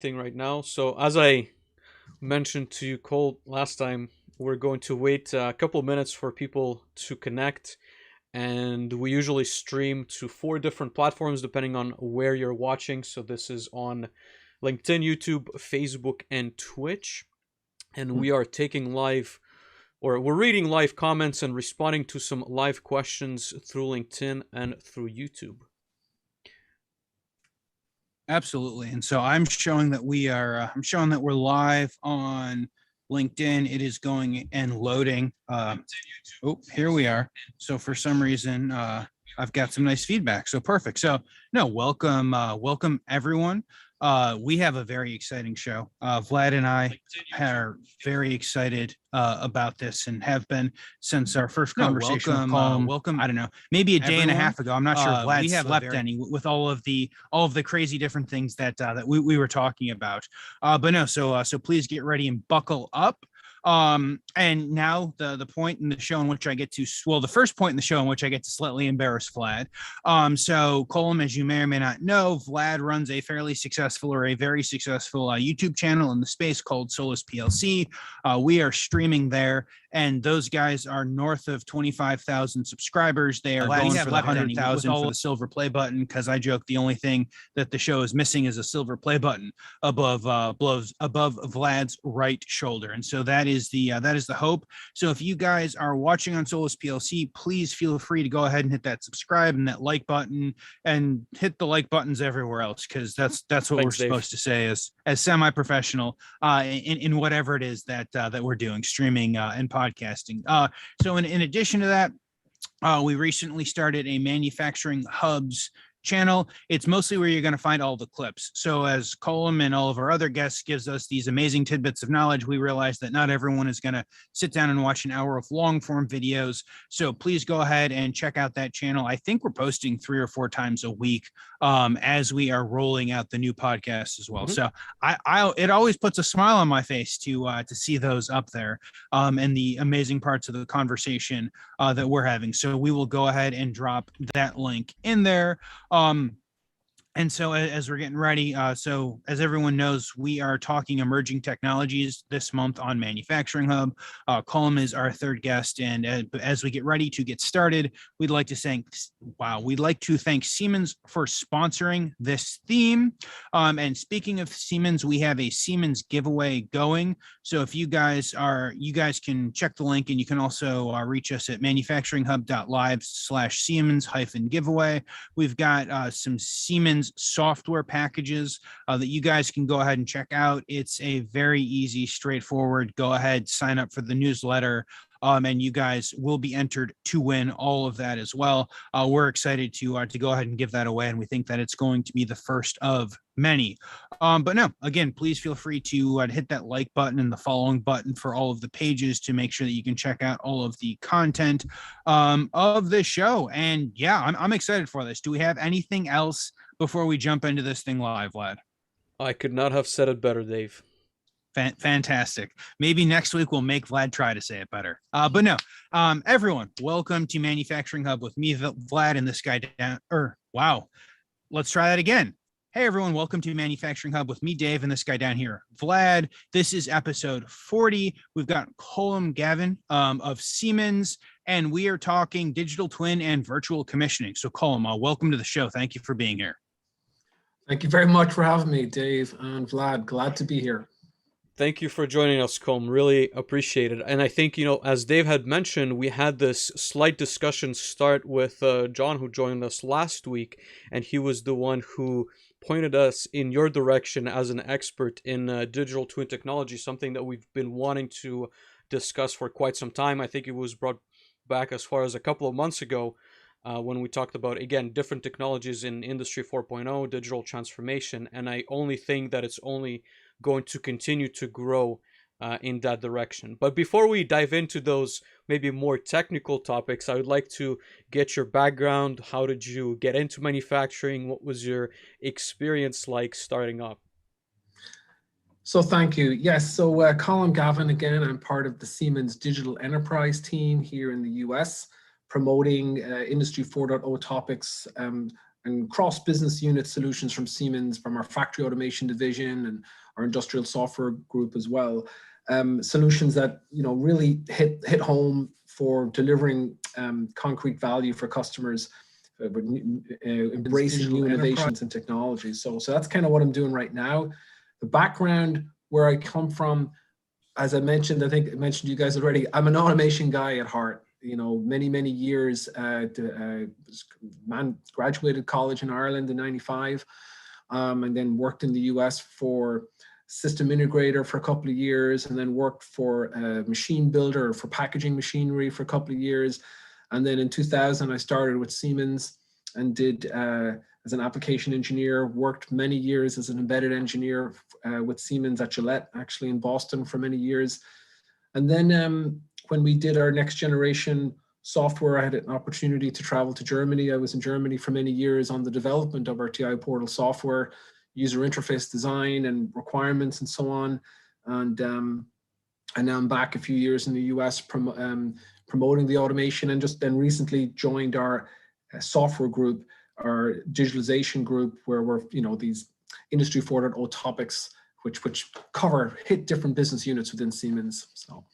thing right now. So as I mentioned to you, Cole, last time, we're going to wait a couple of minutes for people to connect, and we usually stream to four different platforms depending on where you're watching. So this is on LinkedIn, YouTube, Facebook, and Twitch, and we are taking live or we're reading live comments and responding to some live questions through LinkedIn and through YouTube. Absolutely. And so I'm showing that I'm showing that we're live on LinkedIn. It is going and loading. Oh, here we are. So for some reason, I've got some nice feedback. So perfect. So no, welcome everyone. We have a very exciting show. Vlad and I are very excited about this and have been since our first conversation. Welcome. I don't know, maybe a day and a half ago. I'm not sure if Vlad slept any with all of the crazy different things that we were talking about. But no, so please get ready and buckle up. And now the point in the show in which I get to, well, the first point in the show in which I get to slightly embarrass Vlad. So Colm, as you may or may not know, Vlad runs a fairly successful or a very successful YouTube channel in the space called Solus PLC. We are streaming there, and those guys are north of 25,000 subscribers. They are going for the 100,000 for the silver play button, because I joke the only thing that the show is missing is a silver play button above Vlad's right shoulder. And so that is the hope. So if you guys are watching on Solus PLC, please feel free to go ahead and hit that subscribe and that like button, and hit the like buttons everywhere else, because that's what Thanks, we're supposed to say as semi-professional in whatever it is that we're doing, streaming and podcasting. So in addition to that, we recently started a manufacturing hubs channel. It's mostly where you're going to find all the clips. So as Colm and all of our other guests gives us these amazing tidbits of knowledge, we realize that not everyone is going to sit down and watch an hour of long form videos. So please go ahead and check out that channel. I think we're posting 3 or 4 times a week as we are rolling out the new podcast as well. Mm-hmm. So I it always puts a smile on my face to see those up there and the amazing parts of the conversation that we're having. So we will go ahead and drop that link in there. And so as we're getting ready, so as everyone knows, we are talking emerging technologies this month on Manufacturing Hub. Colm is our third guest, and as we get ready to get started, we'd like to thank Siemens for sponsoring this theme. And speaking of Siemens, we have a Siemens giveaway going. So if you guys can check the link, and you can also reach us at manufacturinghub.live/Siemens-giveaway. We've got some Siemens software packages that you guys can go ahead and check out. It's a very easy, straightforward, go ahead, sign up for the newsletter, and you guys will be entered to win all of that as well. We're excited to go ahead and give that away, and we think that it's going to be the first of many. But no, again, please feel free to hit that like button and the following button for all of the pages to make sure that you can check out all of the content of this show. And yeah, I'm excited for this. Do we have anything else before we jump into this thing live, Vlad? I could not have said it better, Dave. Fantastic. Maybe next week we'll make Vlad try to say it better. But no, everyone, welcome to Manufacturing Hub with me, Vlad, and this guy down. Wow, let's try that again. Hey everyone, welcome to Manufacturing Hub with me, Dave, and this guy down here, Vlad. This is episode 40. We've got Colm Gavin of Siemens, and we are talking digital twin and virtual commissioning. So Colm, welcome to the show. Thank you for being here. Thank you very much for having me, Dave and Vlad. Glad to be here. Thank you for joining us, Colm. Really appreciate it. And I think, as Dave had mentioned, we had this slight discussion start with John, who joined us last week, and he was the one who pointed us in your direction as an expert in digital twin technology, something that we've been wanting to discuss for quite some time. I think it was brought back as far as a couple of months ago when we talked about, again, different technologies in Industry 4.0, digital transformation, and I only think that it's only going to continue to grow in that direction. But before we dive into those maybe more technical topics, I would like to get your background. How did you get into manufacturing? What was your experience like starting up? So thank you. Yes, so Colm Gavin again. I'm part of the Siemens Digital Enterprise team here in the US, promoting Industry 4.0 topics and cross business unit solutions from Siemens, from our factory automation division and our industrial software group as well. Solutions that really hit home for delivering concrete value for customers, embracing new innovations and technologies. So that's kind of what I'm doing right now. The background where I come from, as I mentioned, I think I mentioned to you guys already, I'm an automation guy at heart. Many years, graduated college in Ireland in '95, and then worked in the US for System Integrator for a couple of years, and then worked for a machine builder for packaging machinery for a couple of years. And then in 2000, I started with Siemens and did as an application engineer, worked many years as an embedded engineer with Siemens at Gillette, actually in Boston for many years. And then when we did our next generation software, I had an opportunity to travel to Germany. I was in Germany for many years on the development of our TI portal software, user interface design and requirements and so on. And now I'm back a few years in the US promoting the automation, and just then recently joined our software group, our digitalization group, where we're, these Industry 4.0 topics, which hit different business units within Siemens. So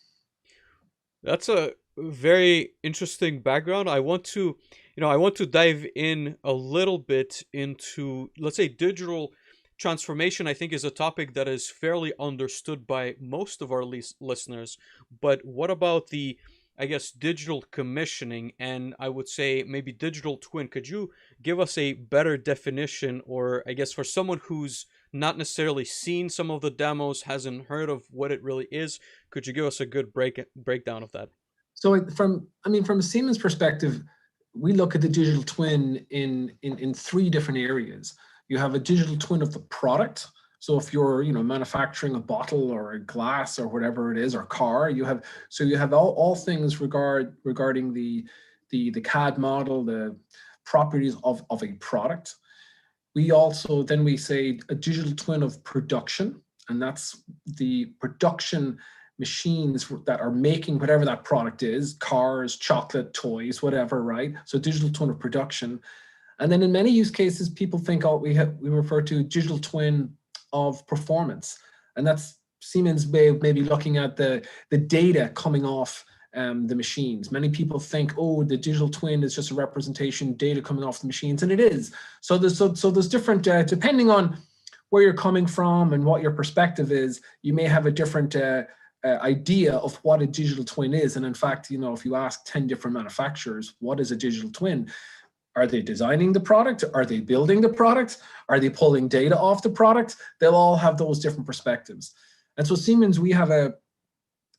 that's a very interesting background. I want to dive in a little bit into, let's say, digital transformation. I think is a topic that is fairly understood by most of our listeners. But what about the, I guess, digital commissioning, and I would say maybe digital twin? Could you give us a better definition, or I guess for someone who's not necessarily seen some of the demos, hasn't heard of what it really is, could you give us a good breakdown of that? So from a Siemens perspective, we look at the digital twin in three different areas. You have a digital twin of the product. So if you're manufacturing a bottle or a glass or whatever it is, or car, you have all things regarding the CAD model, the properties of a product. We say a digital twin of production, and that's the production machines that are making whatever that product is, cars, chocolate, toys, whatever, right? So digital twin of production. And then in many use cases, people think, we refer to digital twin of performance. And that's Siemens way of maybe looking at the data coming off the machines. Many people think, the digital twin is just a representation, data coming off the machines, and it is. So there's different, depending on where you're coming from and what your perspective is, you may have a different idea of what a digital twin is. And in fact, if you ask 10 different manufacturers, what is a digital twin? Are they designing the product? Are they building the product? Are they pulling data off the product? They'll all have those different perspectives. And so Siemens, we have a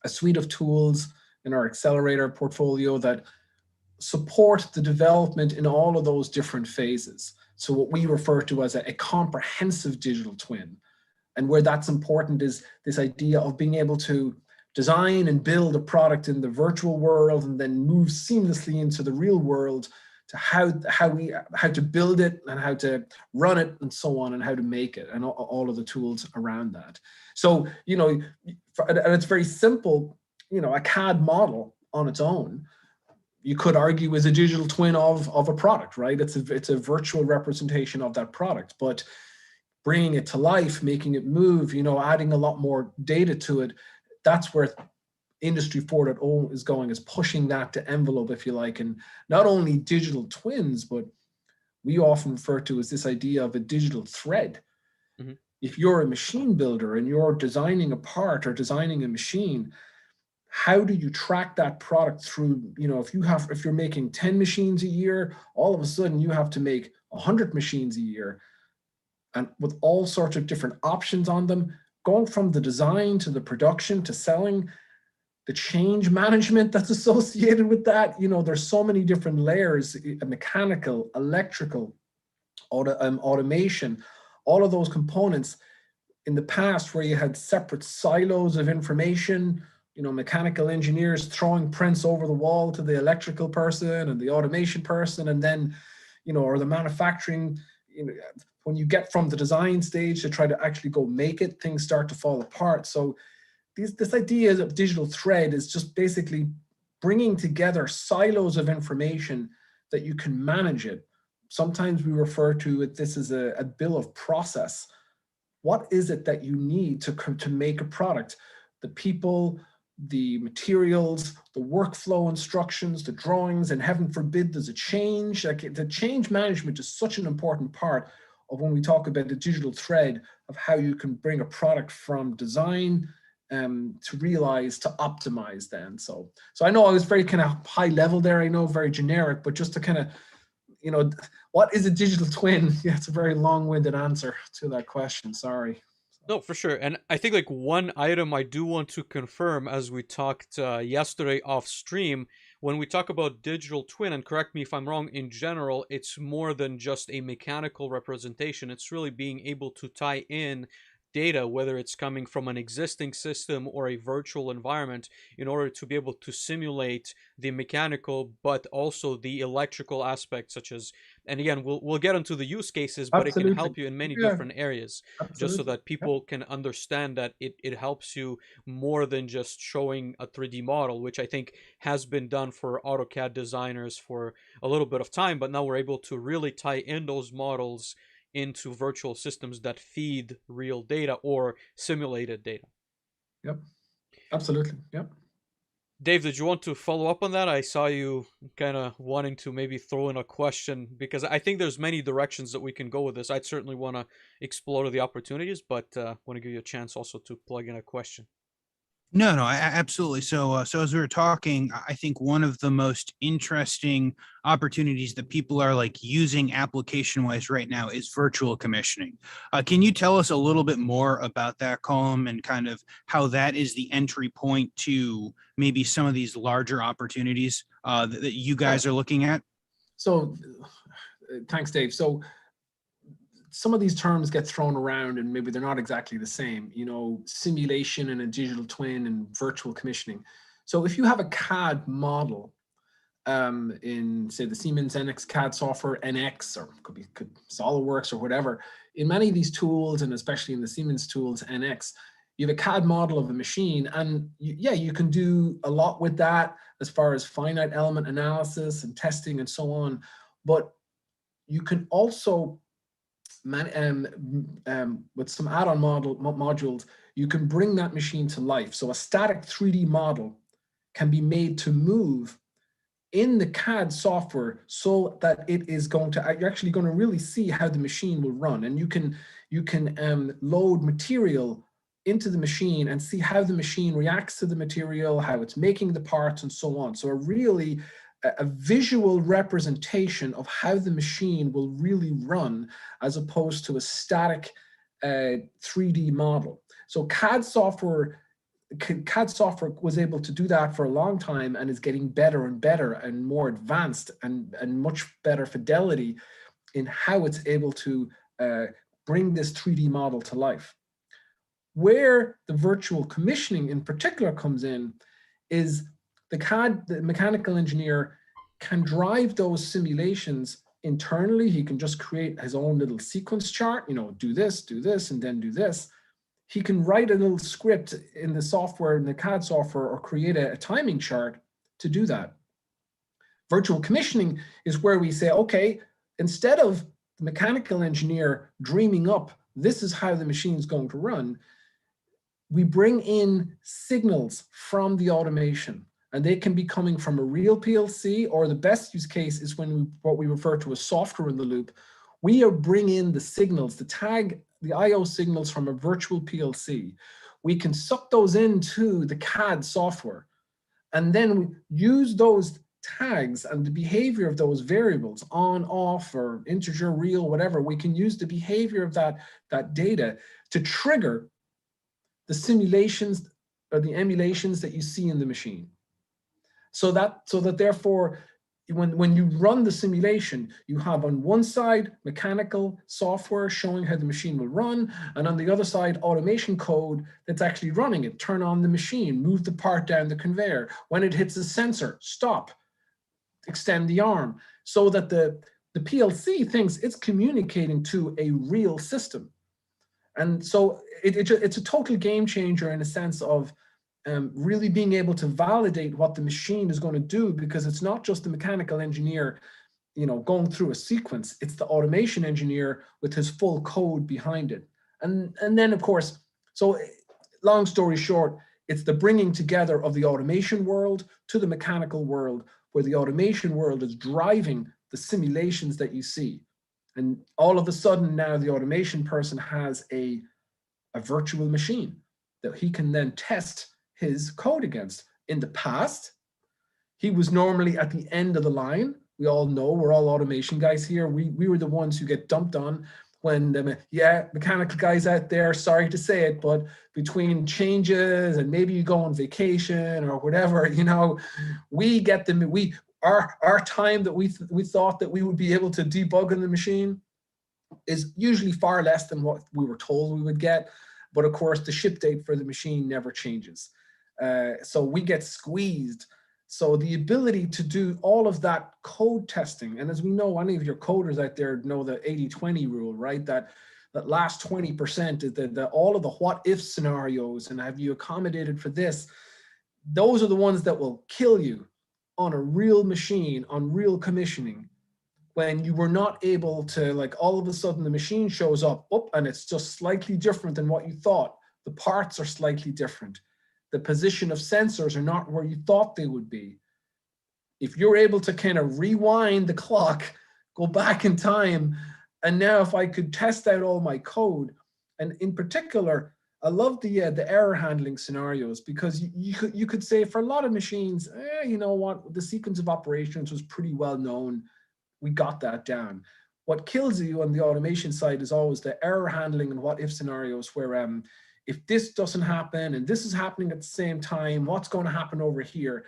suite of tools in our accelerator portfolio that support the development in all of those different phases. So what we refer to as a comprehensive digital twin. And where that's important is this idea of being able to design and build a product in the virtual world and then move seamlessly into the real world to how to build it and how to run it and so on, and how to make it, and all of the tools around that. So, and it's very simple, a CAD model on its own, you could argue, is a digital twin of a product, right? It's a virtual representation of that product, but bringing it to life, making it move, adding a lot more data to it, that's where Industry 4.0 is going, is pushing that to envelope, if you like. And not only digital twins, but we often refer to as this idea of a digital thread. Mm-hmm. If you're a machine builder and you're designing a part or designing a machine, how do you track that product through, if you're making 10 machines a year, all of a sudden you have to make 100 machines a year, and with all sorts of different options on them, going from the design to the production to selling, the change management that's associated with that. There's so many different layers, mechanical, electrical, automation, all of those components. In the past, where you had separate silos of information, mechanical engineers throwing prints over the wall to the electrical person and the automation person, and then, or the manufacturing, when you get from the design stage to try to actually go make it, things start to fall apart. So this idea of digital thread is just basically bringing together silos of information that you can manage it sometimes we refer to it, this is a bill of process. What is it that you need to make a product? The people, the materials, the workflow instructions, the drawings, and heaven forbid there's a change. Like, the change management is such an important part of when we talk about the digital thread of how you can bring a product from design to realize to optimize then. So I know I was very kind of high level there, I know, very generic, but just to kind of, you know, what is a digital twin? Yeah, it's a very long-winded answer to that question. Sorry. No, for sure. And I think like one item I do want to confirm, as we talked yesterday off stream, when we talk about digital twin, and correct me if I'm wrong, in general, it's more than just a mechanical representation. It's really being able to tie in data, whether it's coming from an existing system or a virtual environment, in order to be able to simulate the mechanical, but also the electrical aspects, such as, and again, we'll get into the use cases, but it can Absolutely. help you in many Yeah, different areas, just so absolutely. that people can understand that it helps you more than just showing a 3D model, which I think has been done for AutoCAD designers for a little bit of time, but now we're able to really tie in those models into virtual systems that feed real data or simulated data. Yep, absolutely. Yep. Dave, did you want to follow up on that? I saw you kind of wanting to maybe throw in a question, because I think there's many directions that we can go with this. I'd certainly want to explore the opportunities, but want to give you a chance also to plug in a question. No, no, absolutely. So as we were talking, I think one of the most interesting opportunities that people are like using application wise right now is virtual commissioning. Can you tell us a little bit more about that, Colm, and kind of how that is the entry point to maybe some of these larger opportunities that you guys are looking at? So thanks, Dave. So some of these terms get thrown around and maybe they're not exactly the same, you know, simulation and a digital twin and virtual commissioning. So if you have a CAD model in, say, the Siemens NX CAD software, NX, or could SolidWorks or whatever, in many of these tools, and especially in the Siemens tools, NX, you have a CAD model of a machine, and yeah, you can do a lot with that as far as finite element analysis and testing and so on. But you can also with some add-on modules, you can bring that machine to life. So a static 3D model can be made to move in the CAD software so that it is going to, you're actually going to really see how the machine will run. And you can load material into the machine and see how the machine reacts to the material, how it's making the parts and so on. So a visual representation of how the machine will really run, as opposed to a static 3D model. So CAD software was able to do that for a long time and is getting better and better and more advanced and much better fidelity in how it's able to bring this 3D model to life. Where the virtual commissioning in particular comes in is the mechanical engineer can drive those simulations internally. He can just create his own little sequence chart, you know, do this, and then do this. He can write a little script in the software, in the CAD software, or create a timing chart to do that. Virtual commissioning is where we say, okay, instead of the mechanical engineer dreaming up, this is how the machine's going to run, we bring in signals from the automation, and they can be coming from a real PLC, or the best use case is what we refer to as software in the loop. We are bringing in the signals, the I/O signals from a virtual PLC. We can suck those into the CAD software, and then we use those tags and the behavior of those variables, on, off, or integer, real, whatever. We can use the behavior of that data to trigger the simulations or the emulations that you see in the machine. So that therefore, when you run the simulation, you have on one side mechanical software showing how the machine will run, and on the other side automation code that's actually running it. Turn on the machine, move the part down the conveyor. When it hits a sensor, stop, extend the arm, so that the PLC thinks it's communicating to a real system. And so it's a total game changer in a sense of really being able to validate what the machine is going to do, because it's not just the mechanical engineer going through a sequence. It's the automation engineer with his full code behind it. And then, of course, so long story short, it's the bringing together of the automation world to the mechanical world, where the automation world is driving the simulations that you see. And all of a sudden now the automation person has a virtual machine that he can then test his code against. In the past, he was normally at the end of the line. We all know, we're all automation guys here. We were the ones who get dumped on when mechanical guys out there, sorry to say it, but between changes and maybe you go on vacation or whatever, we get them. Our time that we thought that we would be able to debug in the machine is usually far less than what we were told we would get. But of course, the ship date for the machine never changes. So we get squeezed. So the ability to do all of that code testing, and as we know, any of your coders out there know the 80-20 rule, right? That last 20% is the all of the what if scenarios, and have you accommodated for this? Those are the ones that will kill you on a real machine, on real commissioning, when you were not able to, like, all of a sudden the machine shows up, and it's just slightly different than what you thought. The parts are slightly different. The position of sensors are not where you thought they would be. If you're able to kind of rewind the clock, go back in time, and now if I could test out all my code, and in particular, I love the error handling scenarios, because you could say for a lot of machines, you know what, the sequence of operations was pretty well known. We got that down. What kills you on the automation side is always the error handling and what if scenarios, where if this doesn't happen and this is happening at the same time, what's going to happen over here?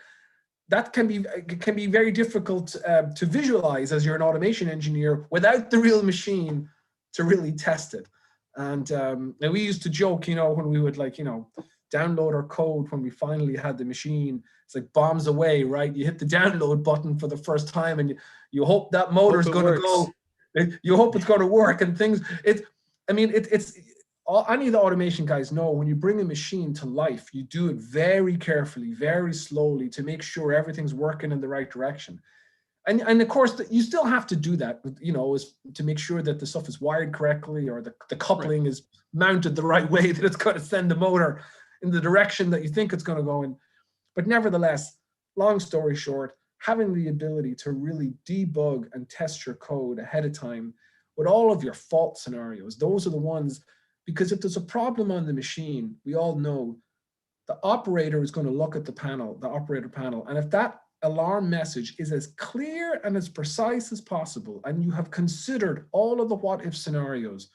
That can be very difficult to visualize as you're an automation engineer without the real machine to really test it. And we used to joke, when we would download our code when we finally had the machine. It's like bombs away, right? You hit the download button for the first time, and you hope that motor is going to go. You hope it's going to work, and things. It's any of the automation guys know, when you bring a machine to life, you do it very carefully, very slowly, to make sure everything's working in the right direction. And of course, you still have to do that, is to make sure that the stuff is wired correctly, or the coupling is mounted the right way, that it's going to send the motor in the direction that you think it's going to go in. But nevertheless, long story short, having the ability to really debug and test your code ahead of time with all of your fault scenarios, those are the ones, because if there's a problem on the machine, we all know the operator is going to look at the operator panel, and if that alarm message is as clear and as precise as possible, and you have considered all of the what if scenarios,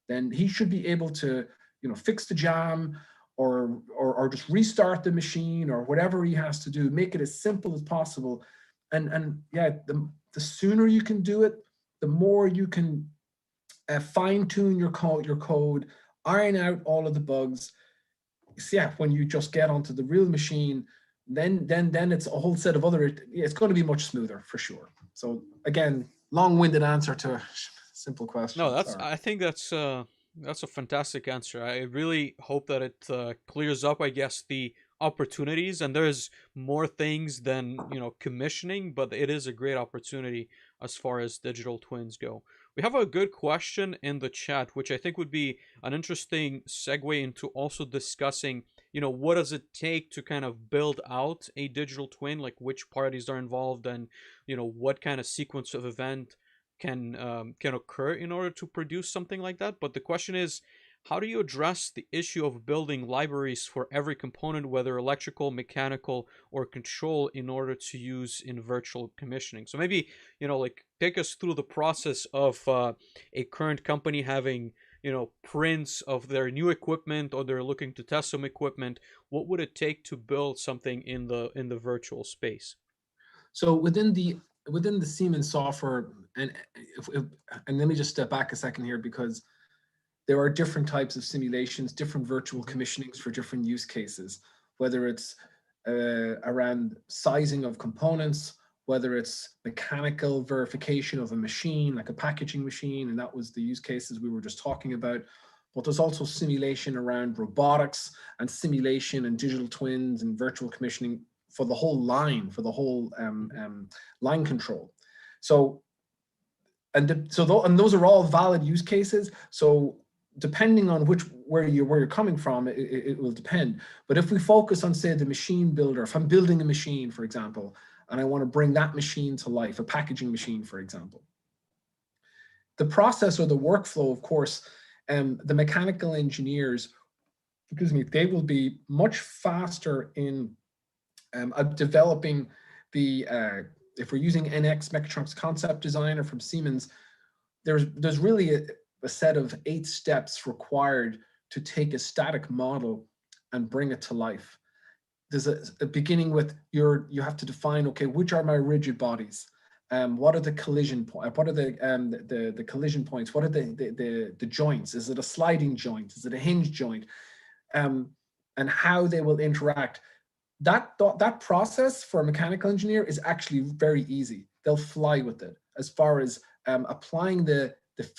then he should be able to, fix the jam, or just restart the machine, or whatever he has to do, make it as simple as possible. And the sooner you can do it, the more you can fine tune your code, iron out all of the bugs. When you just get onto the real machine, then it's a whole set of it's going to be much smoother for sure. So again, long-winded answer to a simple question. No, I think that's a fantastic answer. I really hope that it clears up, I guess, the opportunities, and there's more things than commissioning, but it is a great opportunity as far as digital twins go. We have a good question in the chat, which I think would be an interesting segue into also discussing, what does it take to kind of build out a digital twin, like which parties are involved, and what kind of sequence of event can occur in order to produce something like that. But the question is, how do you address the issue of building libraries for every component, whether electrical, mechanical, or control, in order to use in virtual commissioning? So maybe, take us through the process of a current company having, prints of their new equipment, or they're looking to test some equipment. What would it take to build something in the virtual space? So within the Siemens software, and let me just step back a second here, because there are different types of simulations, different virtual commissionings for different use cases, whether it's around sizing of components, whether it's mechanical verification of a machine, like a packaging machine, and that was the use cases we were just talking about. But there's also simulation around robotics, and simulation and digital twins and virtual commissioning for the whole line, for the whole line control. So and those are all valid use cases. So depending on where you're coming from, it will depend. But if we focus on, say, the machine builder, if I'm building a machine, for example, and I want to bring that machine to life, a packaging machine, for example, the process or the workflow, of course, the mechanical engineers, excuse me, they will be much faster in developing the, if we're using NX, Mechatronics Concept Designer from Siemens, there's really a set of 8 steps required to take a static model and bring it to life. There's a beginning with you have to define, okay, which are my rigid bodies? What are the collision points? What are the collision points? What are the joints? Is it a sliding joint? Is it a hinge joint? And how they will interact. That process for a mechanical engineer is actually very easy. They'll fly with it as far as applying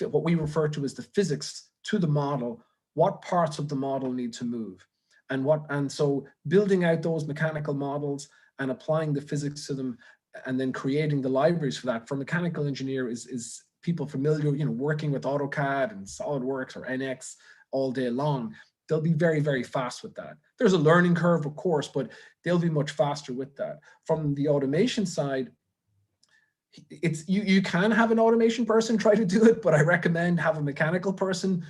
what we refer to as the physics to the model. What parts of the model need to move, and so building out those mechanical models and applying the physics to them, and then creating the libraries for that. For a mechanical engineer is people familiar, working with AutoCAD and SolidWorks or NX all day long. They'll be very, very fast with that. There's a learning curve, of course, but they'll be much faster with that. From the automation side, it's you can have an automation person try to do it, but I recommend have a mechanical person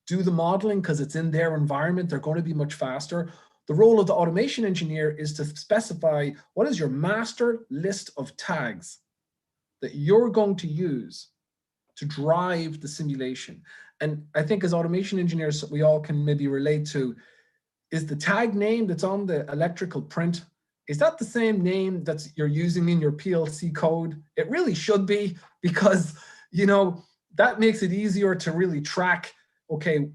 do the modeling because it's in their environment. They're going to be much faster. The role of the automation engineer is to specify what is your master list of tags that you're going to use to drive the simulation. And I think as automation engineers, we all can maybe relate to, is the tag name that's on the electrical print, is that the same name that you're using in your PLC code? It really should be, because, that makes it easier to really track, okay,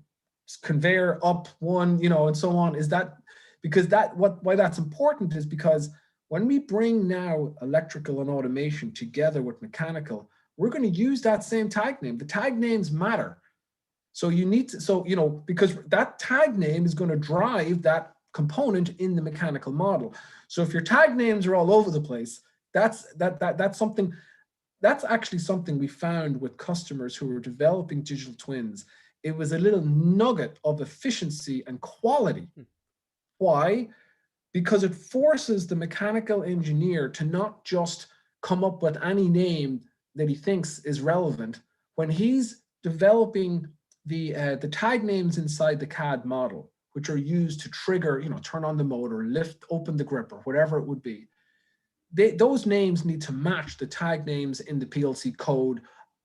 conveyor up one, and so on. Is that, because why that's important is because when we bring now electrical and automation together with mechanical, we're going to use that same tag name. The tag names matter. So you need to, because that tag name is going to drive that component in the mechanical model. So if your tag names are all over the place, that's actually something we found with customers who were developing digital twins. It was a little nugget of efficiency and quality. Why? Because it forces the mechanical engineer to not just come up with any name that he thinks is relevant. When he's developing the tag names inside the CAD model, which are used to trigger, turn on the motor, lift, open the gripper, whatever it would be, those names need to match the tag names in the PLC code,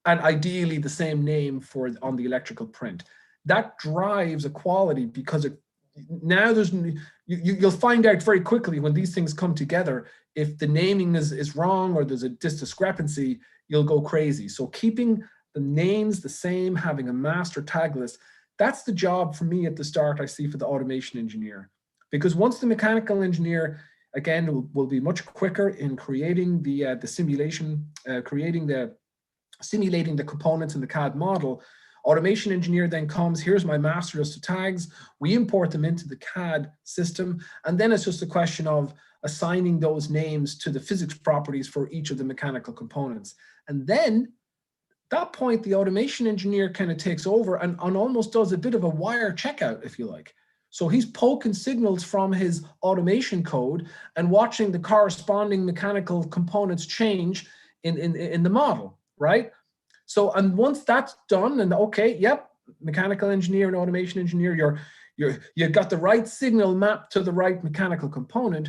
and ideally the same name on the electrical print. That drives a quality, because you'll find out very quickly when these things come together, if the naming is wrong or there's a discrepancy, you'll go crazy. So keeping the names the same, having a master tag list, that's the job for me at the start I see for the automation engineer. Because once the mechanical engineer, again, will be much quicker in creating the simulation, simulating the components in the CAD model, automation engineer then comes, here's my master list of tags, we import them into the CAD system, and then it's just a question of assigning those names to the physics properties for each of the mechanical components. And then at that point, the automation engineer kind of takes over and almost does a bit of a wire checkout, if you like. So he's poking signals from his automation code and watching the corresponding mechanical components change in the model, right? So, and once that's done, and okay, yep, mechanical engineer and automation engineer, you've got the right signal mapped to the right mechanical component,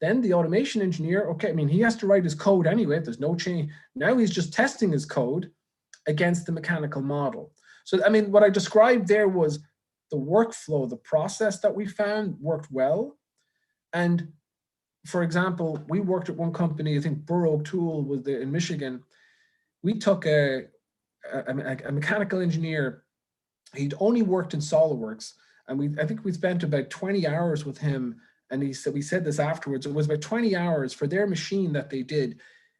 then the automation engineer, okay, I mean, he has to write his code anyway, there's no change. Now he's just testing his code against the mechanical model. So, I mean, what I described there was the workflow, the process that we found worked well. And for example, we worked at one company, I think Burrow Tool was in Michigan. We took a mechanical engineer. He'd only worked in SolidWorks, and I think we spent about 20 hours with him. And we said this afterwards, it was about 20 hours for their machine that they did.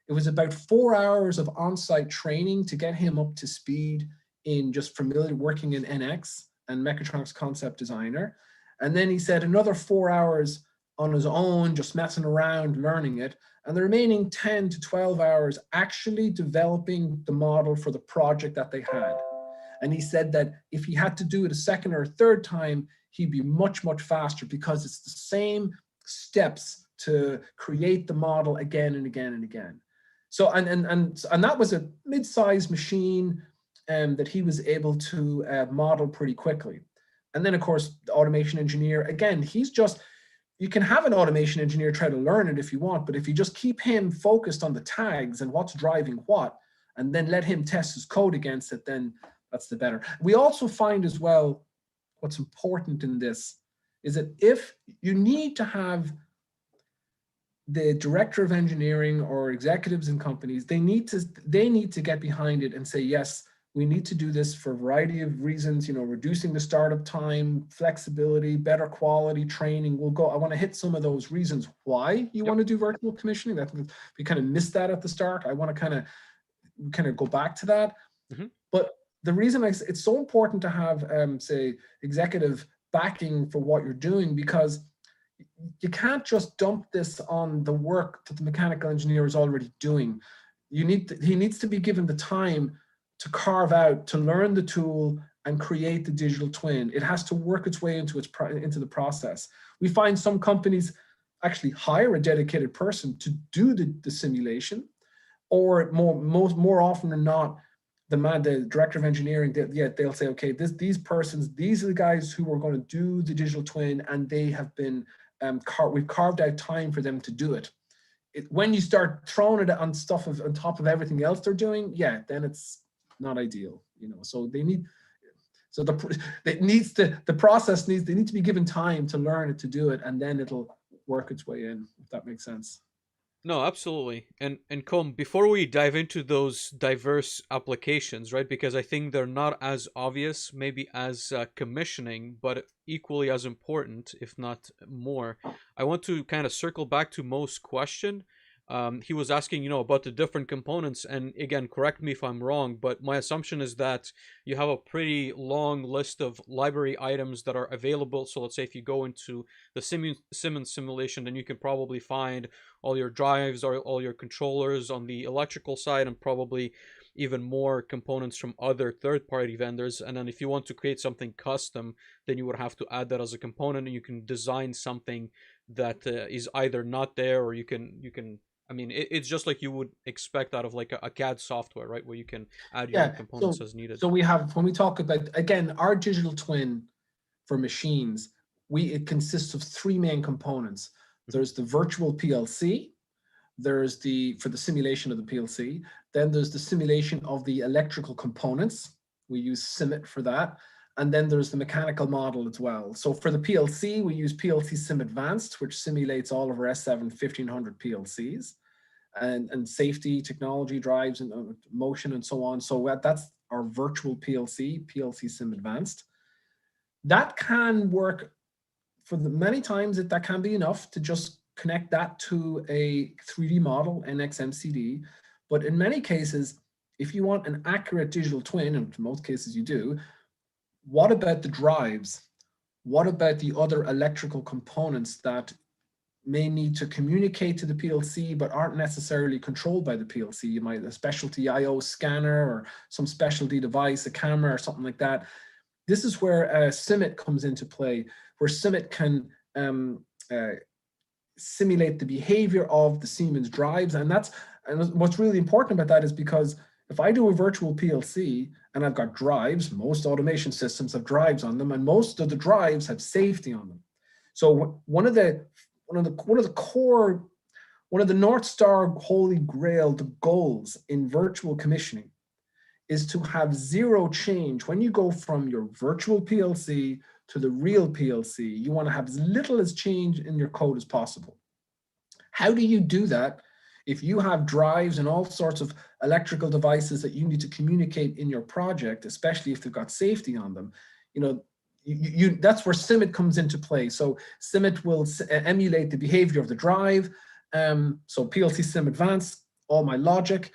It was about 4 hours of on-site training to get him up to speed in just familiar working in NX and Mechatronics Concept Designer. And then he said another 4 hours on his own, just messing around, learning it, and the remaining 10 to 12 hours actually developing the model for the project that they had. And he said that if he had to do it a second or a third time, he'd be much, much faster because it's the same steps to create the model again and again and again. So, and that was a mid-sized machine that he was able to model pretty quickly. And then, of course, the automation engineer, again, he's just, you can have an automation engineer try to learn it if you want, but if you just keep him focused on the tags and what's driving what, and then let him test his code against it, then that's the better. We also find as well, what's important in this is that if you need to have the director of engineering or executives in companies, they need to get behind it and say, yes, we need to do this for a variety of reasons, you know, reducing the startup time, flexibility, better quality, training. I want to hit some of those reasons why you want to do virtual commissioning. That we kind of missed that at the start. I want to kind of go back to that. Mm-hmm. But the reason it's so important to have, say, executive backing for what you're doing, because you can't just dump this on the work that the mechanical engineer is already doing. He needs to be given the time to carve out, to learn the tool and create the digital twin. It has to work its way into the process. We find some companies actually hire a dedicated person to do the simulation, or more often than not, the director of engineering, they'll say, okay, these are the guys who are going to do the digital twin, and they have been we've carved out time for them to do it. When you start throwing it on stuff on top of everything else they're doing, then it's not ideal, you know. So they need they need to be given time to learn it, to do it, and then it'll work its way in, if that makes sense. No, absolutely. And Colm, before we dive into those diverse applications, right? Because I think they're not as obvious, maybe as commissioning, but equally as important, if not more. I want to kind of circle back to Mo's question. He was asking, you know, about the different components, and again, correct me if I'm wrong, but my assumption is that you have a pretty long list of library items that are available. So let's say if you go into the Siemens simulation, then you can probably find all your drives or all your controllers on the electrical side, and probably even more components from other third-party vendors. And then if you want to create something custom, then you would have to add that as a component, and you can design something that is either not there, or you can I mean, it's just like you would expect out of like a CAD software, right? Where you can add your own components as needed. So we have, when we talk about, again, our digital twin for machines, it consists of three main components. There's the virtual PLC, there's for the simulation of the PLC, then there's the simulation of the electrical components. We use Simit for that. And then there's the mechanical model as well. So for the PLC, we use PLC Sim Advanced, which simulates all of our S7 1500 PLCs, and safety, technology, drives, and motion, and so on. So that's our virtual PLC, PLC Sim Advanced. That can work many times. That can be enough to just connect that to a 3D model, NXMCD. But in many cases, if you want an accurate digital twin, and in most cases you do, what about the drives? What about the other electrical components that may need to communicate to the PLC but aren't necessarily controlled by the PLC? You might have a specialty I/O scanner or some specialty device, a camera or something like that. This is where Simit comes into play, where Simit can simulate the behavior of the Siemens drives. And what's really important about that is because if I do a virtual PLC and I've got drives, most automation systems have drives on them, and most of the drives have safety on them. So one of the North Star Holy Grail, the goals in virtual commissioning, is to have zero change. When you go from your virtual PLC to the real PLC, you want to have as little as change in your code as possible. How do you do that if you have drives and all sorts of electrical devices that you need to communicate in your project, especially if they've got safety on them? You know, that's where Simit comes into play. So Simit will emulate the behavior of the drive. So PLC Sim Advanced, all my logic.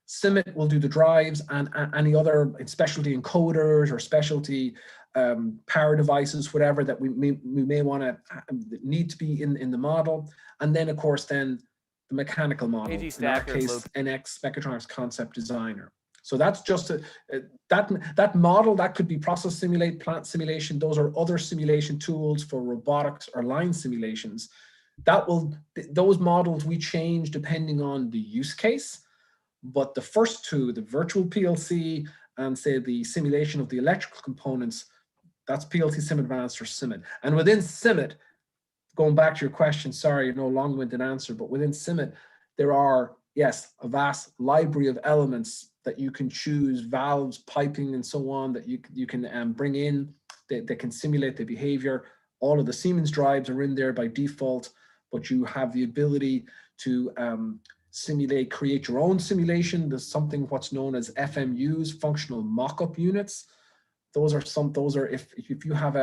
Simit will do the drives and any other specialty encoders or specialty power devices, whatever that we may want to need to be in the model. And then of course then the mechanical model, in our case NX Mechatronics Concept Designer. So that's just that model. That could be process simulate, plant simulation. Those are other simulation tools for robotics or line simulations. Those models we change depending on the use case. But the first two, the virtual PLC and say the simulation of the electrical components, that's PLC Sim Advanced or CIMIT. And within CIMIT, going back to your question, sorry, no long-winded answer, but within CIMIT, there are, yes, a vast library of elements that you can choose, valves, piping, and so on, that you can bring in that can simulate the behavior. All of the Siemens drives are in there by default, but you have the ability to simulate, create your own simulation. There's something what's known as FMUs, functional mock-up units. Those are if you have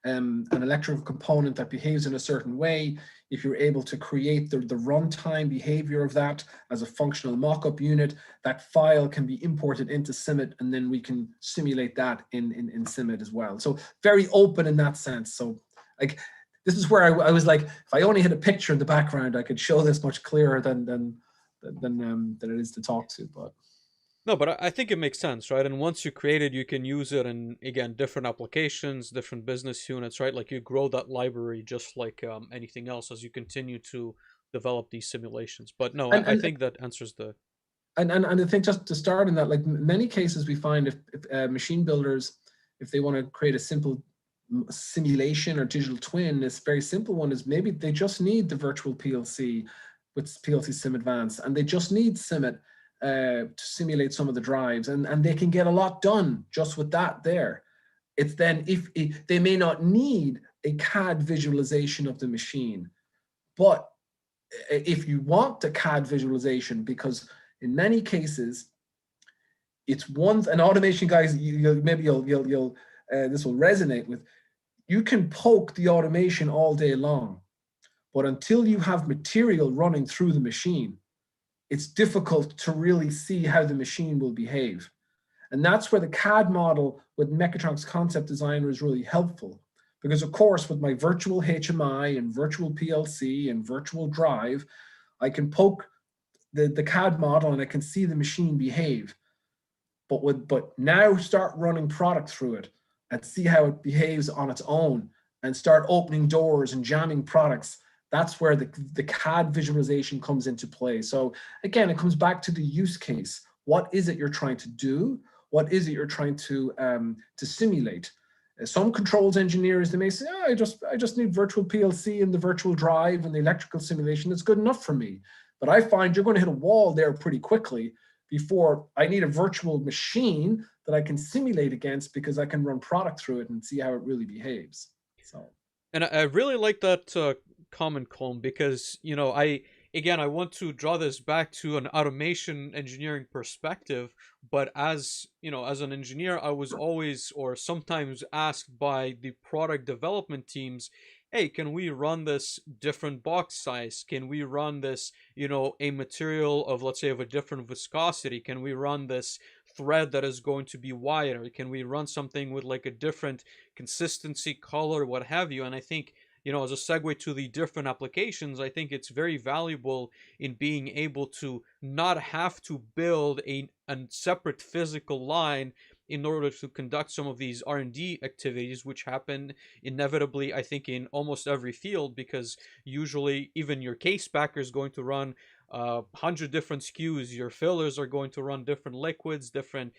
an electrical component that behaves in a certain way, if you're able to create the runtime behavior of that as a functional mock-up unit, that file can be imported into CIMIT, and then we can simulate that in CIMIT as well. So very open in that sense. So like, this is where I was like, if I only had a picture in the background, I could show this much clearer than it is to talk to. But No, but I think it makes sense, right? And once you create it, you can use it in, again, different applications, different business units, right? Like you grow that library just like anything else as you continue to develop these simulations. But no, I think that answers the... And I think just to start in that, like many cases we find if machine builders, if they want to create a simple simulation or digital twin, this very simple one is maybe they just need the virtual PLC with PLC Sim Advanced, and they just need CIMIT to simulate some of the drives, and they can get a lot done just with that there. It's then if they may not need a CAD visualization of the machine, but if you want the CAD visualization, because in many cases it's one, and automation guys, maybe you'll this will resonate with, you can poke the automation all day long, but until you have material running through the machine, it's difficult to really see how the machine will behave. And that's where the CAD model with Mechatronics Concept Designer is really helpful. Because of course, with my virtual HMI and virtual PLC and virtual drive, I can poke the CAD model and I can see the machine behave. But now start running product through it and see how it behaves on its own and start opening doors and jamming products. That's where the CAD visualization comes into play. So again, it comes back to the use case. What is it you're trying to do? What is it you're trying to simulate? Some controls engineers, they may say, oh, I just need virtual PLC and the virtual drive and the electrical simulation. It's good enough for me. But I find you're going to hit a wall there pretty quickly before I need a virtual machine that I can simulate against, because I can run product through it and see how it really behaves. So, and I really like that comment, Colm, because I want to draw this back to an automation engineering perspective. But as as an engineer, I was always or sometimes asked by the product development teams, hey, can we run this different box size? Can we run this, a material of, let's say, of a different viscosity? Can we run this thread that is going to be wider? Can we run something with like a different consistency, color, what have you? And I think, as a segue to the different applications, I think it's very valuable in being able to not have to build a separate physical line in order to conduct some of these R&D activities, which happen inevitably, I think, in almost every field, because usually even your case packer is going to run 100 different SKUs. Your fillers are going to run different liquids, different,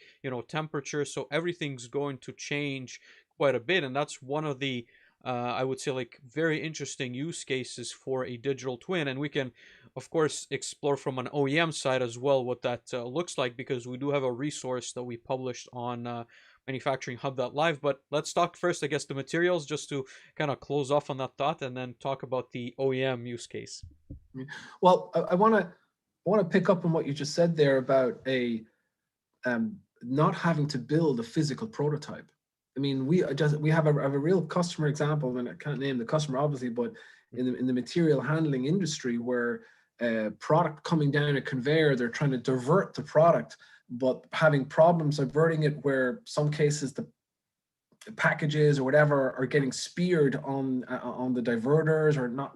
temperatures. So everything's going to change quite a bit. And that's one of the, I would say, like, very interesting use cases for a digital twin. And we can, of course, explore from an OEM side as well what that looks like, because we do have a resource that we published on Manufacturing Hub.live. But let's talk first, I guess, the materials, just to kind of close off on that thought, and then talk about the OEM use case. Well, I want to pick up on what you just said there about not having to build a physical prototype. I mean, we have a real customer example, and I can't name the customer obviously, but in the material handling industry, where product coming down a conveyor, they're trying to divert the product, but having problems diverting it, where some cases packages or whatever are getting speared on the diverters or not,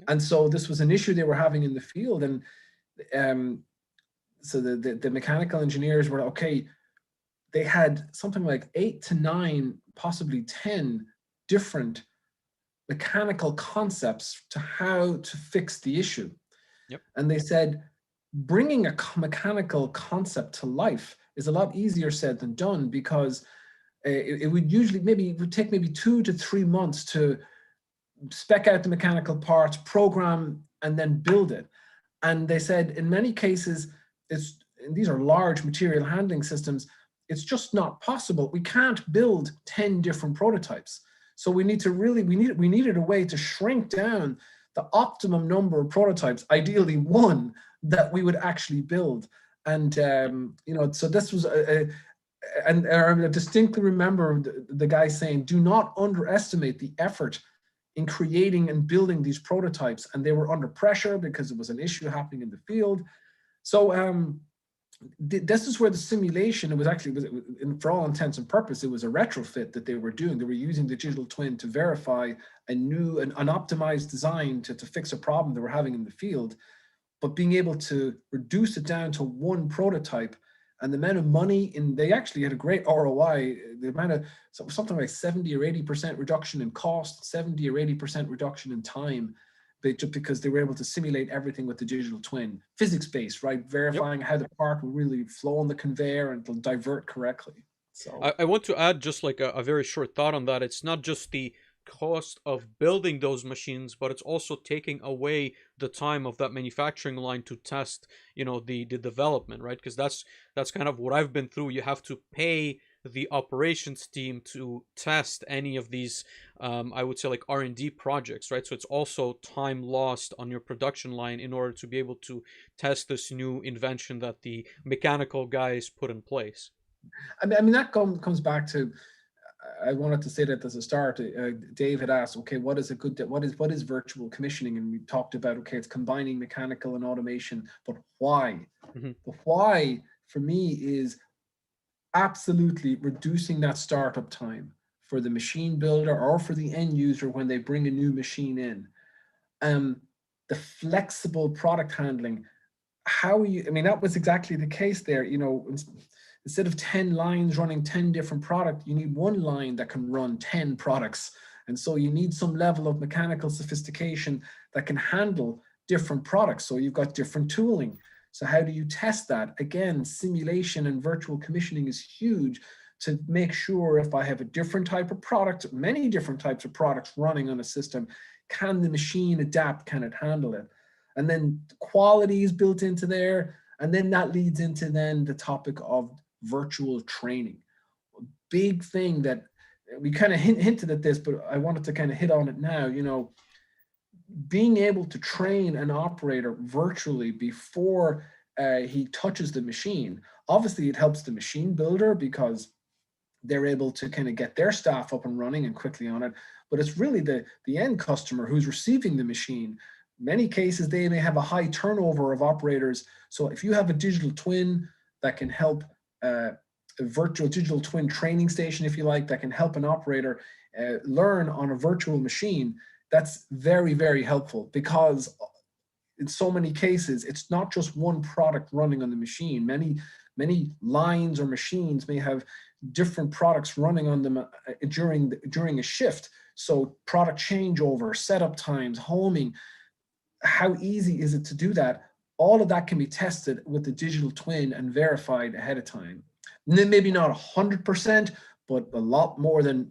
and so this was an issue they were having in the field, and so the mechanical engineers were okay. They had something like 8 to 9, possibly 10 different mechanical concepts to how to fix the issue. Yep. And they said, bringing a mechanical concept to life is a lot easier said than done, because it would usually it would take maybe 2 to 3 months to spec out the mechanical parts, program, and then build it. And they said in many cases, these are large material handling systems, it's just not possible. We can't build 10 different prototypes. So we need to really, we needed a way to shrink down the optimum number of prototypes, ideally one, that we would actually build. And, so this was and I distinctly remember the guy saying, do not underestimate the effort in creating and building these prototypes. And they were under pressure because it was an issue happening in the field. So this is where the simulation, it was for all intents and purposes, it was a retrofit that they were doing. They were using the digital twin to verify an optimized design to fix a problem they were having in the field, but being able to reduce it down to one prototype. And the amount of money they actually had a great ROI, the amount of something like 70 or 80% reduction in cost, 70 or 80% reduction in time, just because they were able to simulate everything with the digital twin, physics-based, right? Verifying how the part will really flow on the conveyor and it'll divert correctly. So I want to add just like a very short thought on that. It's not just the cost of building those machines, but it's also taking away the time of that manufacturing line to test, the development, right? Because that's kind of what I've been through. You have to pay the operations team to test any of these, I would say, like R&D projects, right? So it's also time lost on your production line in order to be able to test this new invention that the mechanical guys put in place. I mean that comes back to, I wanted to say that as a start. Dave had asked, okay, what is virtual commissioning? And we talked about, okay, it's combining mechanical and automation, but why? Mm-hmm. The why for me is absolutely reducing that startup time for the machine builder or for the end user when they bring a new machine in. The flexible product handling. That was exactly the case there. Instead of 10 lines running 10 different products, you need one line that can run 10 products. And so you need some level of mechanical sophistication that can handle different products. So you've got different tooling. So how do you test that? Again, simulation and virtual commissioning is huge to make sure if I have a different type of product, many different types of products running on a system, can the machine adapt? Can it handle it? And then quality is built into there. And then that leads into then the topic of virtual training. A big thing that we kind of hinted at this, but I wanted to kind of hit on it now. Being able to train an operator virtually before he touches the machine. Obviously, it helps the machine builder because they're able to kind of get their staff up and running and quickly on it. But it's really the end customer who's receiving the machine. Many cases, they may have a high turnover of operators. So if you have a digital twin that can help, a virtual digital twin training station, if you like, that can help an operator learn on a virtual machine, that's very, very helpful, because in so many cases, it's not just one product running on the machine. Many lines or machines may have different products running on them during a shift. So product changeover, setup times, homing, how easy is it to do that? All of that can be tested with the digital twin and verified ahead of time. And then maybe not 100%, but a lot more than,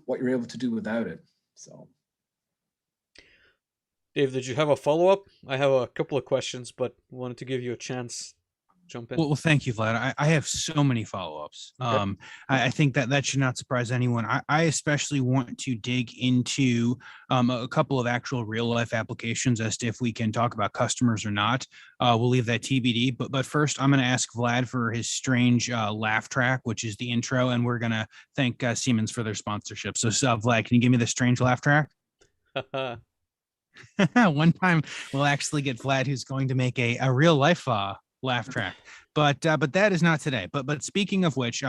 what you're able to do without it. So, Dave, did you have a follow-up? I have a couple of questions, but wanted to give you a chance. Jump in. Well, thank you, Vlad. I have so many follow-ups. Okay. I think that should not surprise anyone. I especially want to dig into a couple of actual real-life applications as to if we can talk about customers or not. We'll leave that TBD. But first, I'm going to ask Vlad for his strange laugh track, which is the intro, and we're going to thank Siemens for their sponsorship. So, Vlad, can you give me the strange laugh track? One time, we'll actually get Vlad, who's going to make a real-life laugh track. But that is not today. But speaking of which,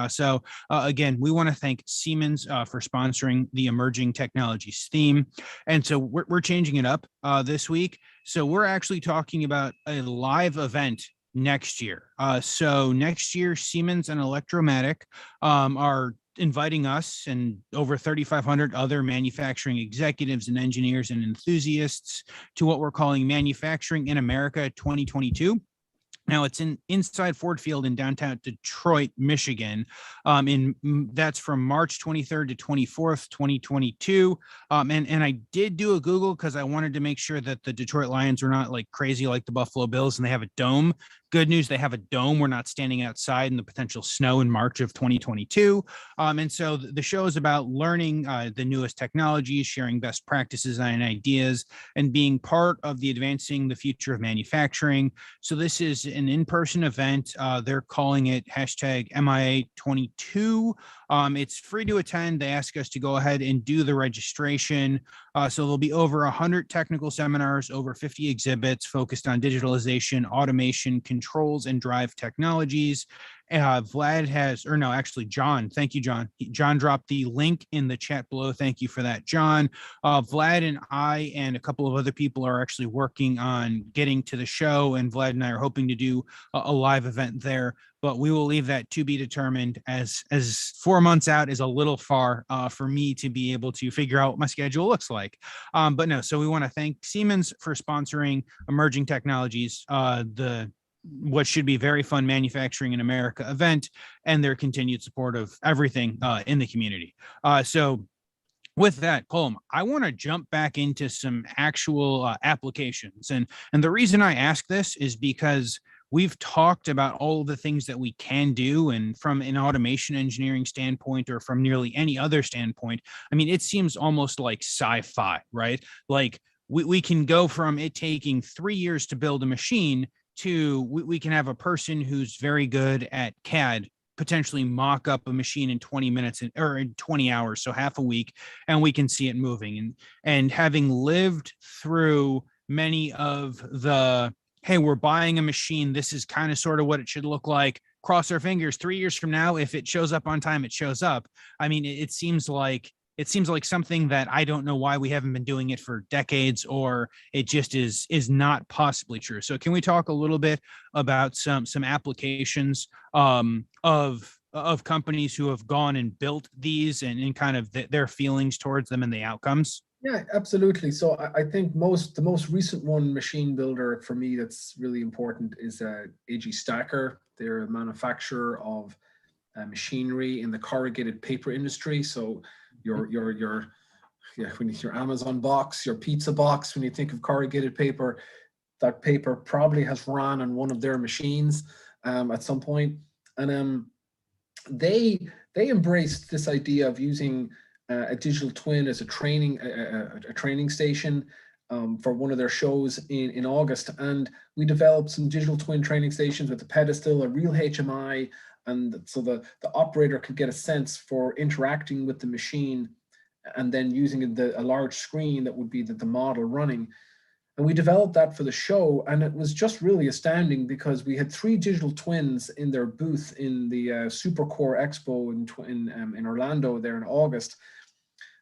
again, we want to thank Siemens for sponsoring the emerging technologies theme, and so we're changing it up this week. So we're actually talking about a live event next year. So next year, Siemens and Electromatic are inviting us and over 3,500 other manufacturing executives and engineers and enthusiasts to what we're calling Manufacturing in America 2022. Now it's inside Ford Field in downtown Detroit, Michigan. That's from March 23rd to 24th, 2022. And I did do a Google because I wanted to make sure that the Detroit Lions were not like crazy like the Buffalo Bills and they have a dome. Good news, they have a dome. We're not standing outside in the potential snow in March of 2022. And so the show is about learning the newest technologies, sharing best practices and ideas, and being part of the advancing the future of manufacturing. So this is an in-person event. They're calling it hashtag MIA22. It's free to attend. They ask us to go ahead and do the registration. So there'll be over 100 technical seminars, over 50 exhibits focused on digitalization, automation, controls, and drive technologies. Vlad has, or no, actually, John. Thank you, John. John dropped the link in the chat below. Thank you for that, John. Vlad and I and a couple of other people are actually working on getting to the show, and Vlad and I are hoping to do a live event there. But we will leave that to be determined, as 4 months out is a little far for me to be able to figure out what my schedule looks like. But no, so we want to thank Siemens for sponsoring Emerging Technologies, what should be very fun Manufacturing in America event, and their continued support of everything in the community. So with that, Colm, I want to jump back into some actual applications. And the reason I ask this is because we've talked about all of the things that we can do. And from an automation engineering standpoint, or from nearly any other standpoint, I mean, it seems almost like sci-fi, right? Like we can go from it taking 3 years to build a machine to we can have a person who's very good at CAD potentially mock up a machine in 20 minutes or in 20 hours, so half a week, and we can see it moving. And having lived through many of the, hey, we're buying a machine, this is kind of sort of what it should look like, cross our fingers, 3 years from now, if it shows up on time, it shows up. I mean, it seems like something that I don't know why we haven't been doing it for decades, or it just is not possibly true. So can we talk a little bit about some applications of companies who have gone and built these, and kind of their feelings towards them and the outcomes? Yeah, absolutely. So I think the most recent one, machine builder for me, that's really important is AG Stacker. They're a manufacturer of machinery in the corrugated paper industry. So your Amazon box, your pizza box, when you think of corrugated paper, that paper probably has ran on one of their machines at some point. And they embraced this idea of using a digital twin as a training station for one of their shows in August. And we developed some digital twin training stations with a pedestal, a real HMI, and so the operator could get a sense for interacting with the machine, and then using a large screen that would be the model running. And we developed that for the show, and it was just really astounding because we had 3 digital twins in their booth in the Supercore Expo in Orlando there in August.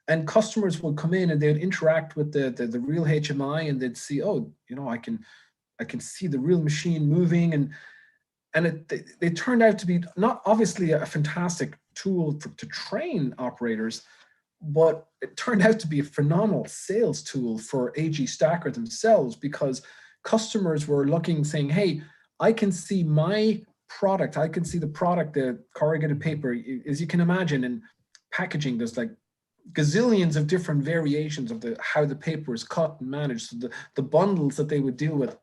And customers would come in and they'd interact with the real HMI, and they'd see, oh, I can see the real machine moving, and it turned out to be not obviously a fantastic tool to train operators, but it turned out to be a phenomenal sales tool for AG Stacker themselves, because customers were looking, saying, hey, I can see my product, I can see the product, the corrugated paper. As you can imagine, in packaging, there's like gazillions of different variations of how the paper is cut and managed, so the bundles that they would deal with.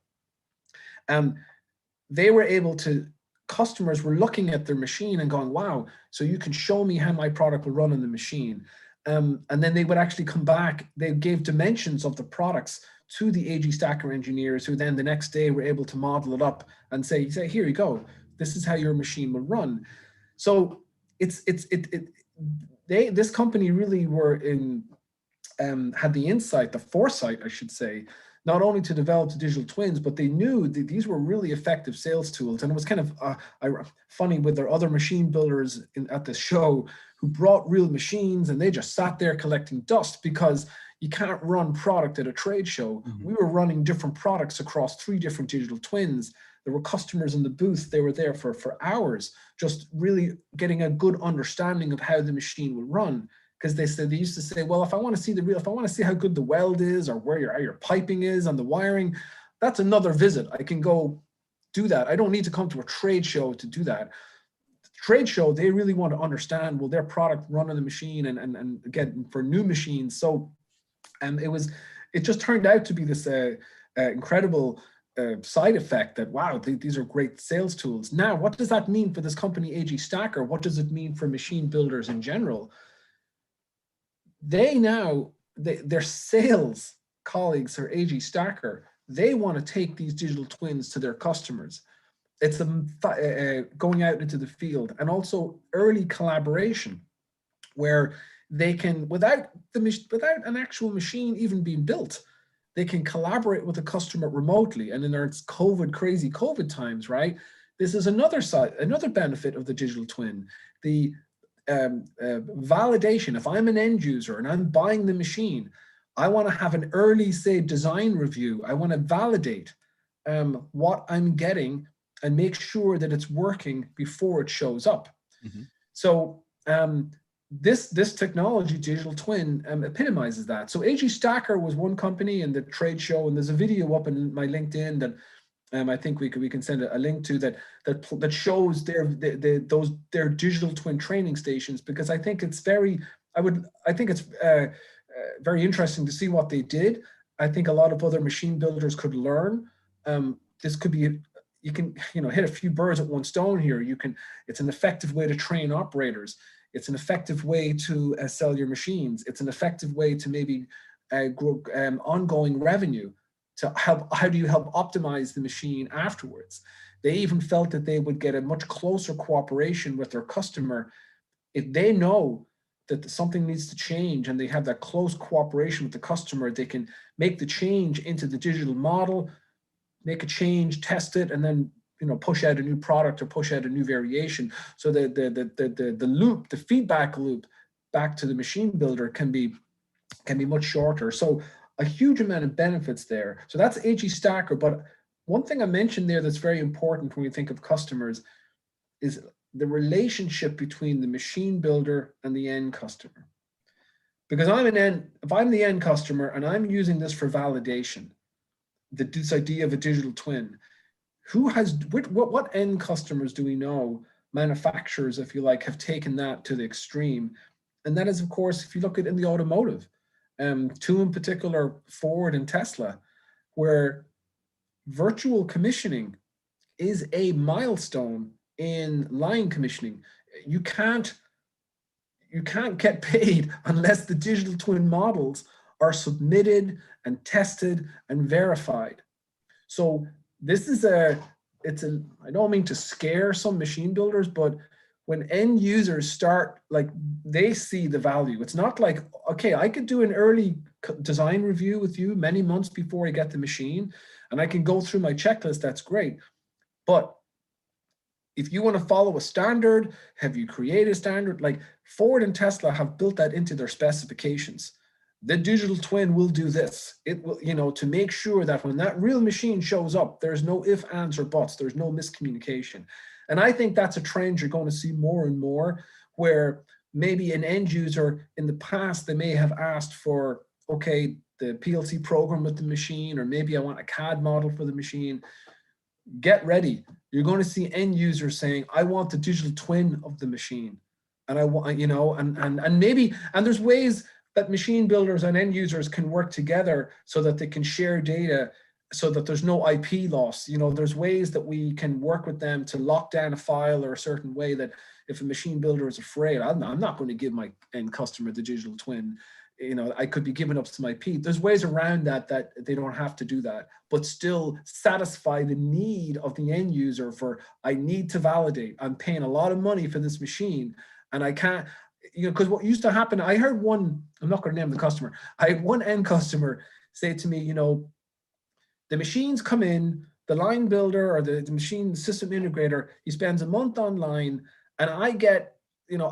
They were able to, customers were looking at their machine and going, wow, so you can show me how my product will run in the machine. And then they would actually come back, they gave dimensions of the products to the AG Stacker engineers, who then the next day were able to model it up and say, here you go, this is how your machine will run. So this company really were had the insight, the foresight, I should say, not only to develop the digital twins, but they knew that these were really effective sales tools. And it was kind of funny with their other machine builders at the show who brought real machines, and they just sat there collecting dust because you can't run product at a trade show. Mhm. We were running different products across 3 different digital twins. There were customers in the booth. They were there for hours, just really getting a good understanding of how the machine will run. Because they used to say, well, if I want to see how good the weld is, or where your piping is on the wiring, that's another visit. I can go do that. I don't need to come to a trade show to do that. Trade show, they really want to understand, will their product run on the machine, and again, for new machines. So it just turned out to be this incredible side effect that, wow, these are great sales tools. Now, what does that mean for this company, AG Stacker? What does it mean for machine builders in general? Their sales colleagues, or AG Stacker, they want to take these digital twins to their customers. It's going out into the field, and also early collaboration, where they can, without an actual machine even being built, they can collaborate with the customer remotely. And in our crazy COVID times, right? This is another benefit of the digital twin. The validation. If I'm an end user and I'm buying the machine, I want to have an early, say, design review. I want to validate what I'm getting and make sure that it's working before it shows up. Mm-hmm. So this technology, digital twin, epitomizes that. So AG Stacker was one company in the trade show, and there's a video up in my LinkedIn that I think we can send a link to that shows their digital twin training stations, because I think it's very interesting to see what they did. I think a lot of other machine builders could learn. This could be, you can hit a few birds with one stone here. It's an effective way to train operators. It's an effective way to sell your machines. It's an effective way to maybe grow ongoing revenue. To how do you help optimize the machine afterwards? They even felt that they would get a much closer cooperation with their customer if they know that something needs to change, and they have that close cooperation with the customer. They can make the change into the digital model, make a change, test it, and then push out a new product or push out a new variation. So the loop, the feedback loop back to the machine builder can be much shorter. So a huge amount of benefits there. So that's AG Stacker. But one thing I mentioned there that's very important when we think of customers is the relationship between the machine builder and the end customer. Because if I'm the end customer and I'm using this for validation, this idea of a digital twin, what end customers do we know, manufacturers, if you like, have taken that to the extreme? And that is, of course, if you look at in the automotive, two in particular, Ford and Tesla, where virtual commissioning is a milestone in line commissioning. You can't get paid unless the digital twin models are submitted and tested and verified. So this is I don't mean to scare some machine builders, but when end users start, they see the value. It's not like, okay, I could do an early design review with you many months before I get the machine, and I can go through my checklist, that's great. But if you want to follow a standard, have you created a standard? Like Ford and Tesla have built that into their specifications. The digital twin will do this. It will, to make sure that when that real machine shows up, there's no ifs, ands, or buts. There's no miscommunication. And I think that's a trend you're going to see more and more, where maybe an end user in the past, they may have asked for, okay, the PLC program with the machine, or maybe I want a CAD model for the machine. Get ready. You're going to see end users saying, I want the digital twin of the machine. And I want, and there's ways that machine builders and end users can work together so that they can share data, so that there's no IP loss. There's ways that we can work with them to lock down a file or a certain way that if a machine builder is afraid, I'm not going to give my end customer the digital twin. I could be giving up some IP. There's ways around that they don't have to do that, but still satisfy the need of the end user for, I need to validate. I'm paying a lot of money for this machine, and I can't, because what used to happen, I heard one, I'm not going to name the customer, I had one end customer say to me, The machines come in, the line builder or the machine system integrator, he spends a month online, and I get,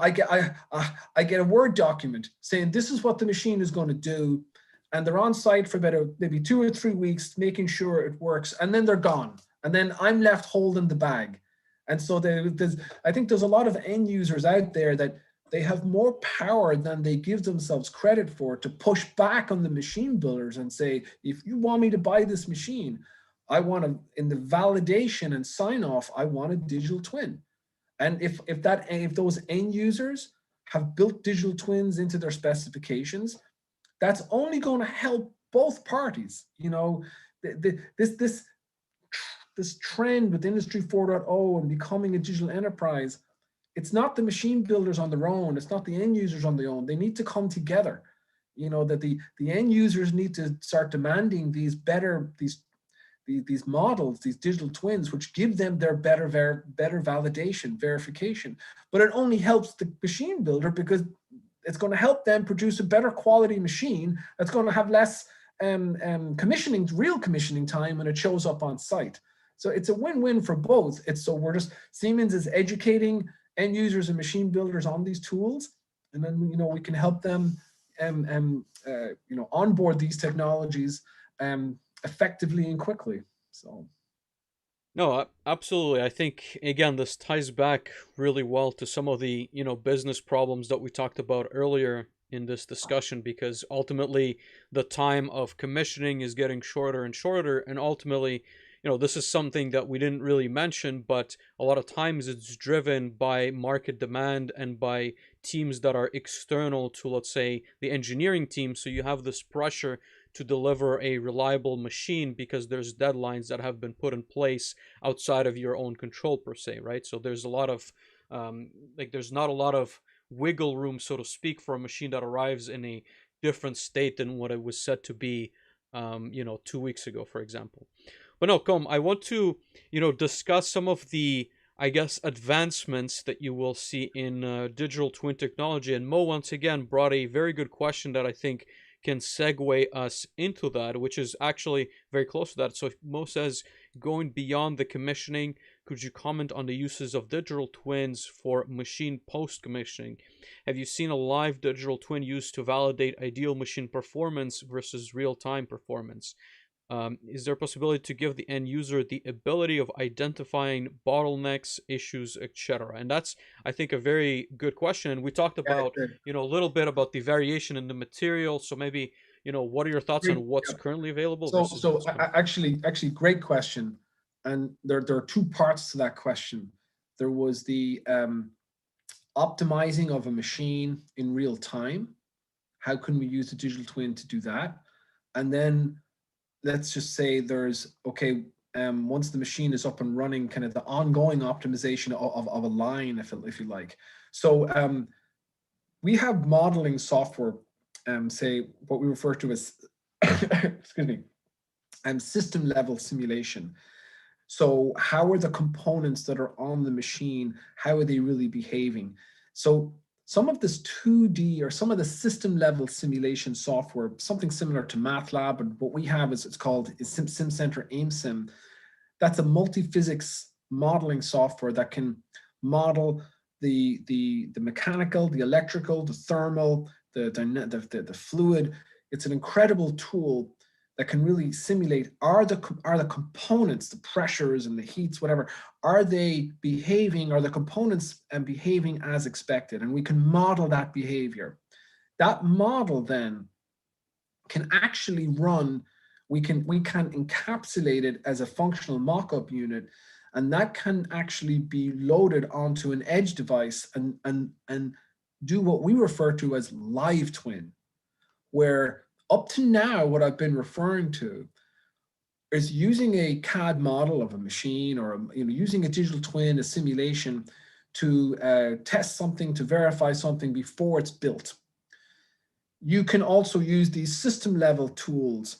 I get a Word document saying this is what the machine is going to do, and they're on site for about maybe 2 or 3 weeks making sure it works, and then they're gone, and then I'm left holding the bag. And so I think there's a lot of end users out there that they have more power than they give themselves credit for to push back on the machine builders and say, if you want me to buy this machine, I want to, in the validation and sign off, I want a digital twin. And if those end users have built digital twins into their specifications, that's only going to help both parties. This trend with Industry 4.0 and becoming a digital enterprise, it's not the machine builders on their own, it's not the end users on their own. They need to come together. That the end users need to start demanding these models, these digital twins, which give them their better validation, verification. But it only helps the machine builder because it's going to help them produce a better quality machine that's going to have less real commissioning time when it shows up on site. So it's a win-win for both. Siemens is educating end users and machine builders on these tools, and then we can help them onboard these technologies effectively and quickly. So. No, absolutely. I think again this ties back really well to some of the business problems that we talked about earlier in this discussion, because ultimately the time of commissioning is getting shorter and shorter, and ultimately this is something that we didn't really mention, but a lot of times it's driven by market demand and by teams that are external to, let's say, the engineering team. So you have this pressure to deliver a reliable machine because there's deadlines that have been put in place outside of your own control per se, right? So there's a lot of there's not a lot of wiggle room, so to speak, for a machine that arrives in a different state than what it was set to be 2 weeks ago, for example. But no, Colm, I want to, discuss some of the, I guess, advancements that you will see in digital twin technology. And Mo, once again, brought a very good question that I think can segue us into that, which is actually very close to that. So Mo says, going beyond the commissioning, could you comment on the uses of digital twins for machine post-commissioning? Have you seen a live digital twin used to validate ideal machine performance versus real-time performance? Is there a possibility to give the end user the ability of identifying bottlenecks, issues, etc.? And that's, I think, a very good question. And we talked about, a little bit about the variation in the material. So maybe, what are your thoughts on what's currently available? Actually, great question. And there are two parts to that question. There was the optimizing of a machine in real time. How can we use the digital twin to do that? And then let's just say once the machine is up and running, kind of the ongoing optimization of a line, if you like. So we have modeling software, say what we refer to as, excuse me, system level simulation. So how are the components that are on the machine, how are they really behaving? So some of this 2D or some of the system level simulation software, something similar to MATLAB, and what we have is it's called SimCenter AimSim. That's a multi-physics modeling software that can model the mechanical, the electrical, the thermal, the fluid. It's an incredible tool that can really simulate, are the components, the pressures and the heats, whatever, are the components behaving as expected? And we can model that behavior. That model then can actually run, we can encapsulate it as a functional mock-up unit, and that can actually be loaded onto an edge device and do what we refer to as live twin, where up to now, what I've been referring to is using a CAD model of a machine or using a digital twin, a simulation to test something, to verify something before it's built. You can also use these system level tools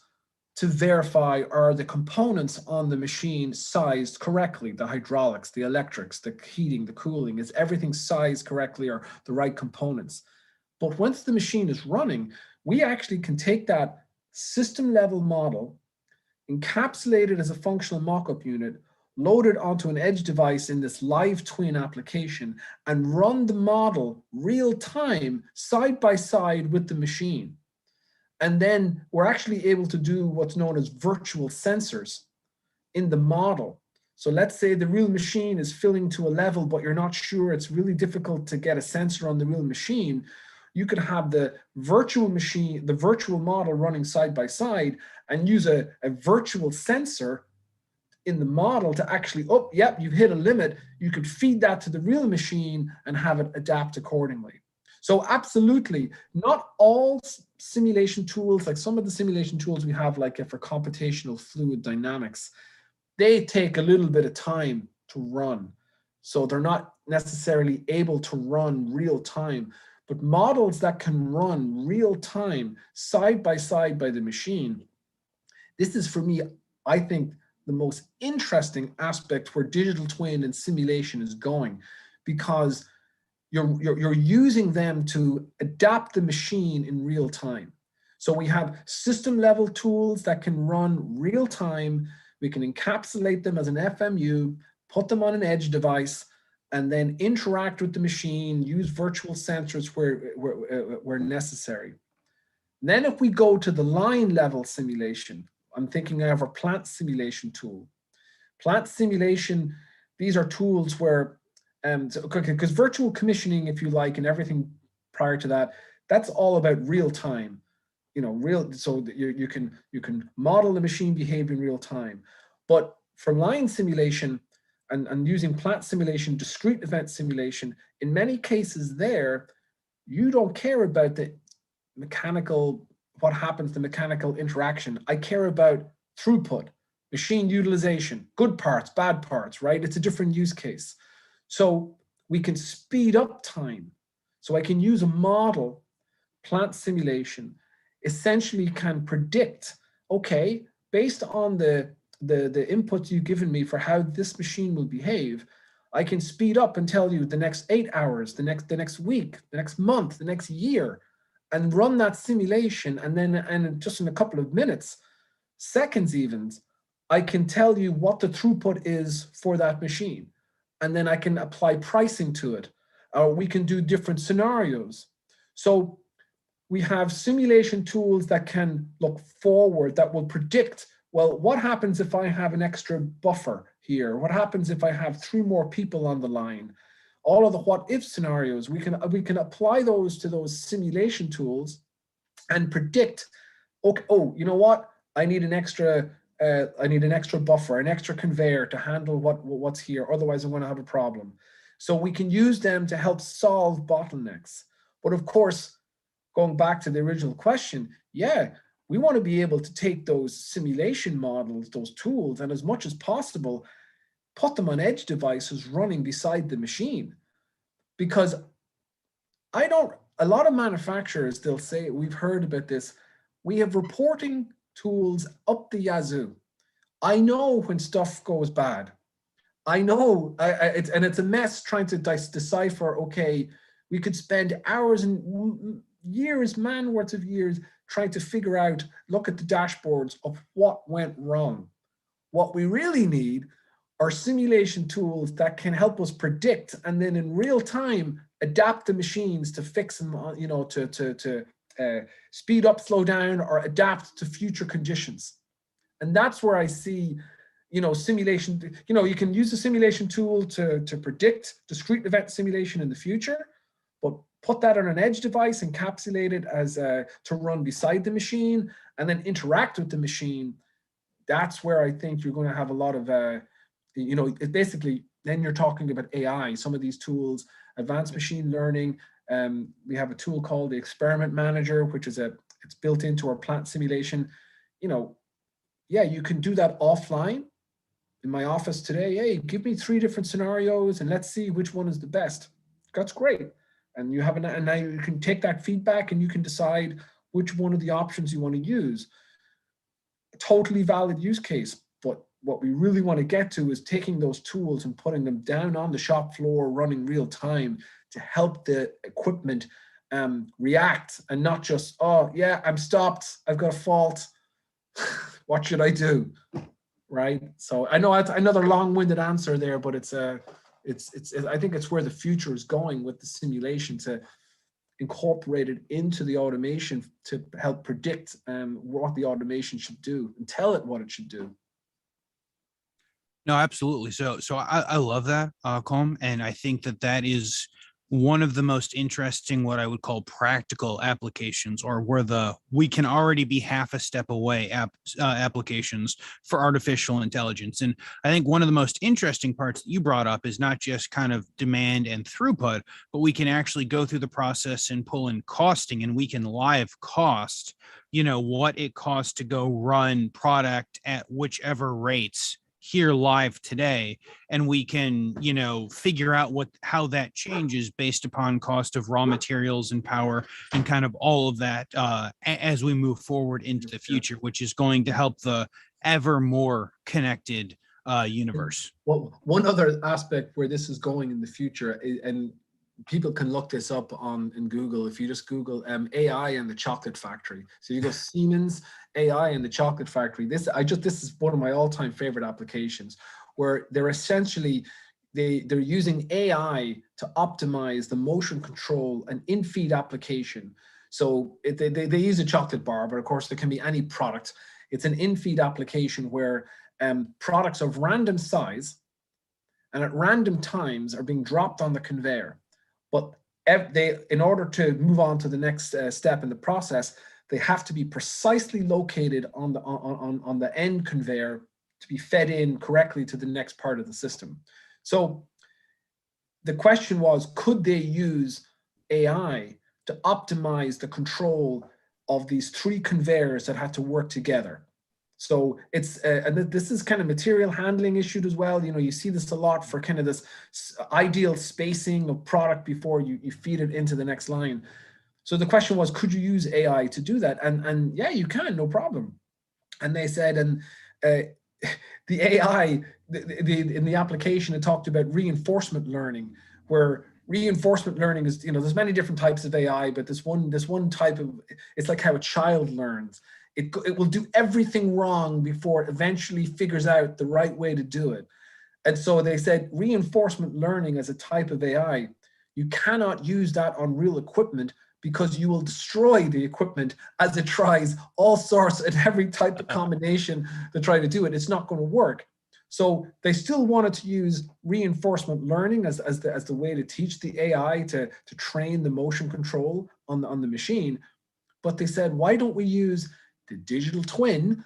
to verify, are the components on the machine sized correctly? The hydraulics, the electrics, the heating, the cooling, is everything sized correctly, or the right components? But once the machine is running, we actually can take that system level model, encapsulated as a functional mock-up unit, loaded onto an edge device in this live twin application, and run the model real time, side by side with the machine. And then we're actually able to do what's known as virtual sensors in the model. So let's say the real machine is filling to a level, but you're not sure, it's really difficult to get a sensor on the real machine. You could have the virtual machine, the virtual model running side by side, and use a virtual sensor in the model to actually, oh, yep, you've hit a limit. You could feed that to the real machine and have it adapt accordingly. So absolutely, not all simulation tools, like some of the simulation tools we have, like for computational fluid dynamics, they take a little bit of time to run. So they're not necessarily able to run real time, but models that can run real time, side by the machine, this is for me, I think, the most interesting aspect where digital twin and simulation is going, because you're using them to adapt the machine in real time. So we have system level tools that can run real time. We can encapsulate them as an FMU, put them on an edge device, and then interact with the machine, use virtual sensors where necessary. Then if we go to the line level simulation, I'm thinking of a plant simulation tool. Plant simulation, these are tools where, because virtual commissioning, if you like, and everything prior to that, that's all about real time. You know, so that you can model the machine behavior in real time. But for line simulation and using plant simulation, discrete event simulation, in many cases there, you don't care about the mechanical, what happens, the mechanical interaction. I care about throughput, machine utilization, good parts, bad parts, right? It's a different use case. So we can speed up time. So I can use a model, plant simulation, essentially can predict, okay, based on the inputs you've given me for how this machine will behave, I can speed up and tell you the next 8 hours, the next week, the next month, the next year, and run that simulation. And then, and just in a couple of minutes, seconds even, I can tell you what the throughput is for that machine. And then I can apply pricing to it. Or we can do different scenarios. So we have simulation tools that can look forward, that will predict, well, what happens if I have an extra buffer here? What happens if I have 3 more people on the line? All of the what if scenarios, we can apply those to those simulation tools and predict, okay, oh, you know what? I need an extra buffer, an extra conveyor to handle what's here. Otherwise, I'm going to have a problem. So we can use them to help solve bottlenecks. But of course, going back to the original question, yeah, we want to be able to take those simulation models, those tools, and as much as possible, put them on edge devices running beside the machine. Because a lot of manufacturers, they'll say, we've heard about this, we have reporting tools up the yazoo. I know when stuff goes bad. I know, it's a mess trying to decipher, okay, we could spend hours and years, man worth of years, trying to figure out, look at the dashboards of what went wrong. What we really need are simulation tools that can help us predict and then in real time adapt the machines to fix them, you know, to speed up, slow down, or adapt to future conditions. And that's where I see, you know, simulation, you know, you can use a simulation tool to predict discrete event simulation in the future, but put that on an edge device, encapsulate it as to run beside the machine, and then interact with the machine. That's where I think you're going to have a lot of, you know, it basically, then you're talking about AI, some of these tools, advanced machine learning. We have a tool called the Experiment Manager, which is it's built into our plant simulation. You know, yeah, you can do that offline. In my office today, hey, give me 3 different scenarios and let's see which one is the best. That's great. And you have and now you can take that feedback and you can decide which one of the options you want to use. A totally valid use case, but what we really want to get to is taking those tools and putting them down on the shop floor, running real time to help the equipment react, and not just, oh yeah, I'm stopped, I've got a fault, What should I do? Right. So I know that's another long-winded answer there, but I think it's where the future is going with the simulation, to incorporate it into the automation to help predict what the automation should do and tell it what it should do. No, absolutely. So I love that, Colm, and I think that that is one of the most interesting, what I would call practical applications, or where we can already be half a step away applications for artificial intelligence. And I think one of the most interesting parts that you brought up is not just kind of demand and throughput, but we can actually go through the process and pull in costing, and we can live cost, what it costs to go run product at whichever rates here live today, and we can figure out how that changes based upon cost of raw materials and power and kind of all of that as we move forward into the future, which is going to help the ever more connected universe. Well, one other aspect where this is going in the future, and people can look this up in Google. If you just Google AI and the chocolate factory, so you go Siemens AI and the chocolate factory. This is one of my all-time favorite applications, where they're essentially they're using AI to optimize the motion control and in-feed application. So they use a chocolate bar, but of course there can be any product. It's an in-feed application where products of random size and at random times are being dropped on the conveyor. But in order to move on to the next step in the process, they have to be precisely located on the end conveyor to be fed in correctly to the next part of the system. So the question was, could they use AI to optimize the control of these three conveyors that had to work together? So it's, and this is kind of material handling issued as well. You see this a lot for kind of this ideal spacing of product before you feed it into the next line. So the question was, could you use AI to do that? And yeah, you can, no problem. And they said, and the AI, in the application, it talked about reinforcement learning, where reinforcement learning is, there's many different types of AI, but this one type of, it's like how a child learns. It will do everything wrong before it eventually figures out the right way to do it. And so they said reinforcement learning as a type of AI, you cannot use that on real equipment because you will destroy the equipment as it tries all sorts and every type of combination to try to do it. It's not going to work. So they still wanted to use reinforcement learning as the way to teach the AI to train the motion control on the machine. But they said, why don't we use the digital twin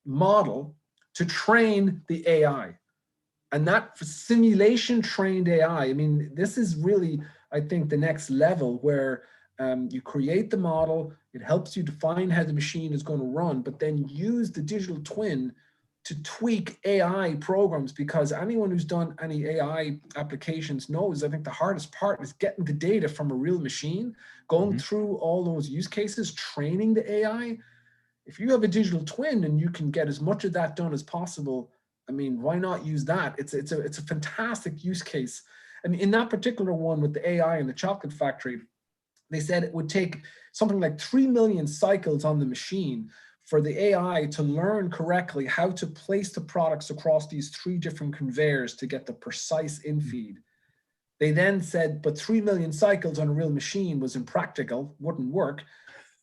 model to train the AI? And that simulation trained AI, I mean, this is really, I think, the next level where you create the model, it helps you define how the machine is going to run, but then use the digital twin to tweak AI programs, because anyone who's done any AI applications knows, I think the hardest part is getting the data from a real machine, going through all those use cases, training the AI. If you have a digital twin and you can get as much of that done as possible, I mean, why not use that? It's a fantastic use case. I mean, in that particular one with the AI and the chocolate factory, they said it would take something like 3 million cycles on the machine for the AI to learn correctly how to place the products across these three different conveyors to get the precise infeed. They then said, but 3 million cycles on a real machine was impractical, wouldn't work.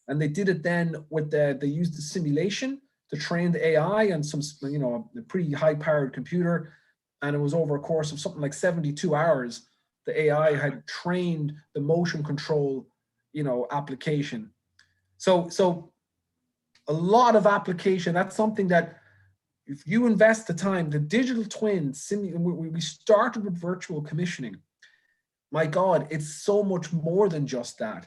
And they did it then with they used the simulation to train the AI on some, a pretty high powered computer. And it was over a course of something like 72 hours. The AI had trained the motion control, application. So a lot of application, that's something that if you invest the time, the digital twin, we started with virtual commissioning. My God, it's so much more than just that.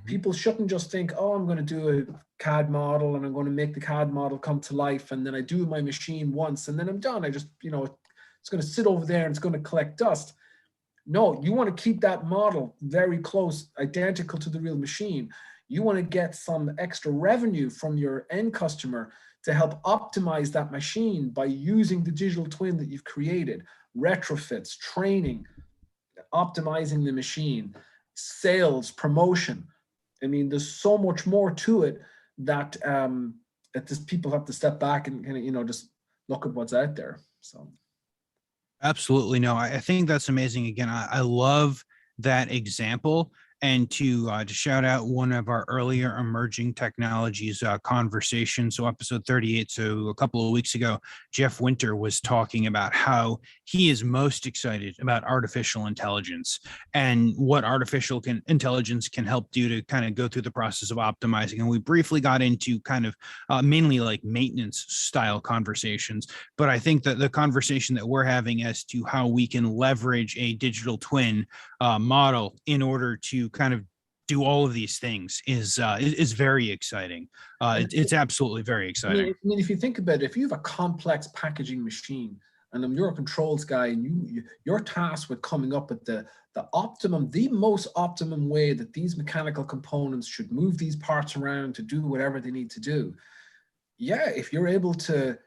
People shouldn't just think, oh, I'm going to do a CAD model and I'm going to make the CAD model come to life. And then I do my machine once and then I'm done. I just, it's going to sit over there and it's going to collect dust. No, you want to keep that model very close, identical to the real machine. You want to get some extra revenue from your end customer to help optimize that machine by using the digital twin that you've created, retrofits, training, optimizing the machine, sales, promotion. I mean, there's so much more to it that people have to step back and kind of, you know, just look at what's out there. So. Absolutely. No, I think that's amazing. Again, I love that example. And to shout out one of our earlier emerging technologies conversation. So episode 38. So a couple of weeks ago, Jeff Winter was talking about how he is most excited about artificial intelligence and what intelligence can help do to kind of go through the process of optimizing. And we briefly got into kind of mainly like maintenance style conversations. But I think that the conversation that we're having as to how we can leverage a digital twin model in order to kind of do all of these things is very exciting. It's absolutely very exciting. I mean, if you think about it, if you have a complex packaging machine and you're a controls guy and you're tasked with coming up with the most optimum way that these mechanical components should move these parts around to do whatever they need to do. Yeah, if you're able to,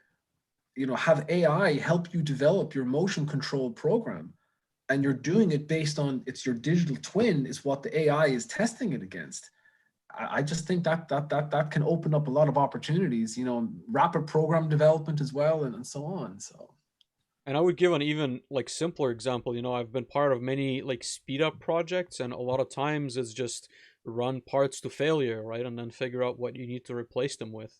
you know, have AI help you develop your motion control program, and you're doing it based on it's your digital twin is what the AI is testing it against. I just think that can open up a lot of opportunities, you know, rapid program development as well, and so on. So. And I would give an even like simpler example. You know, I've been part of many like speed up projects, and a lot of times it's just run parts to failure, right? And then figure out what you need to replace them with.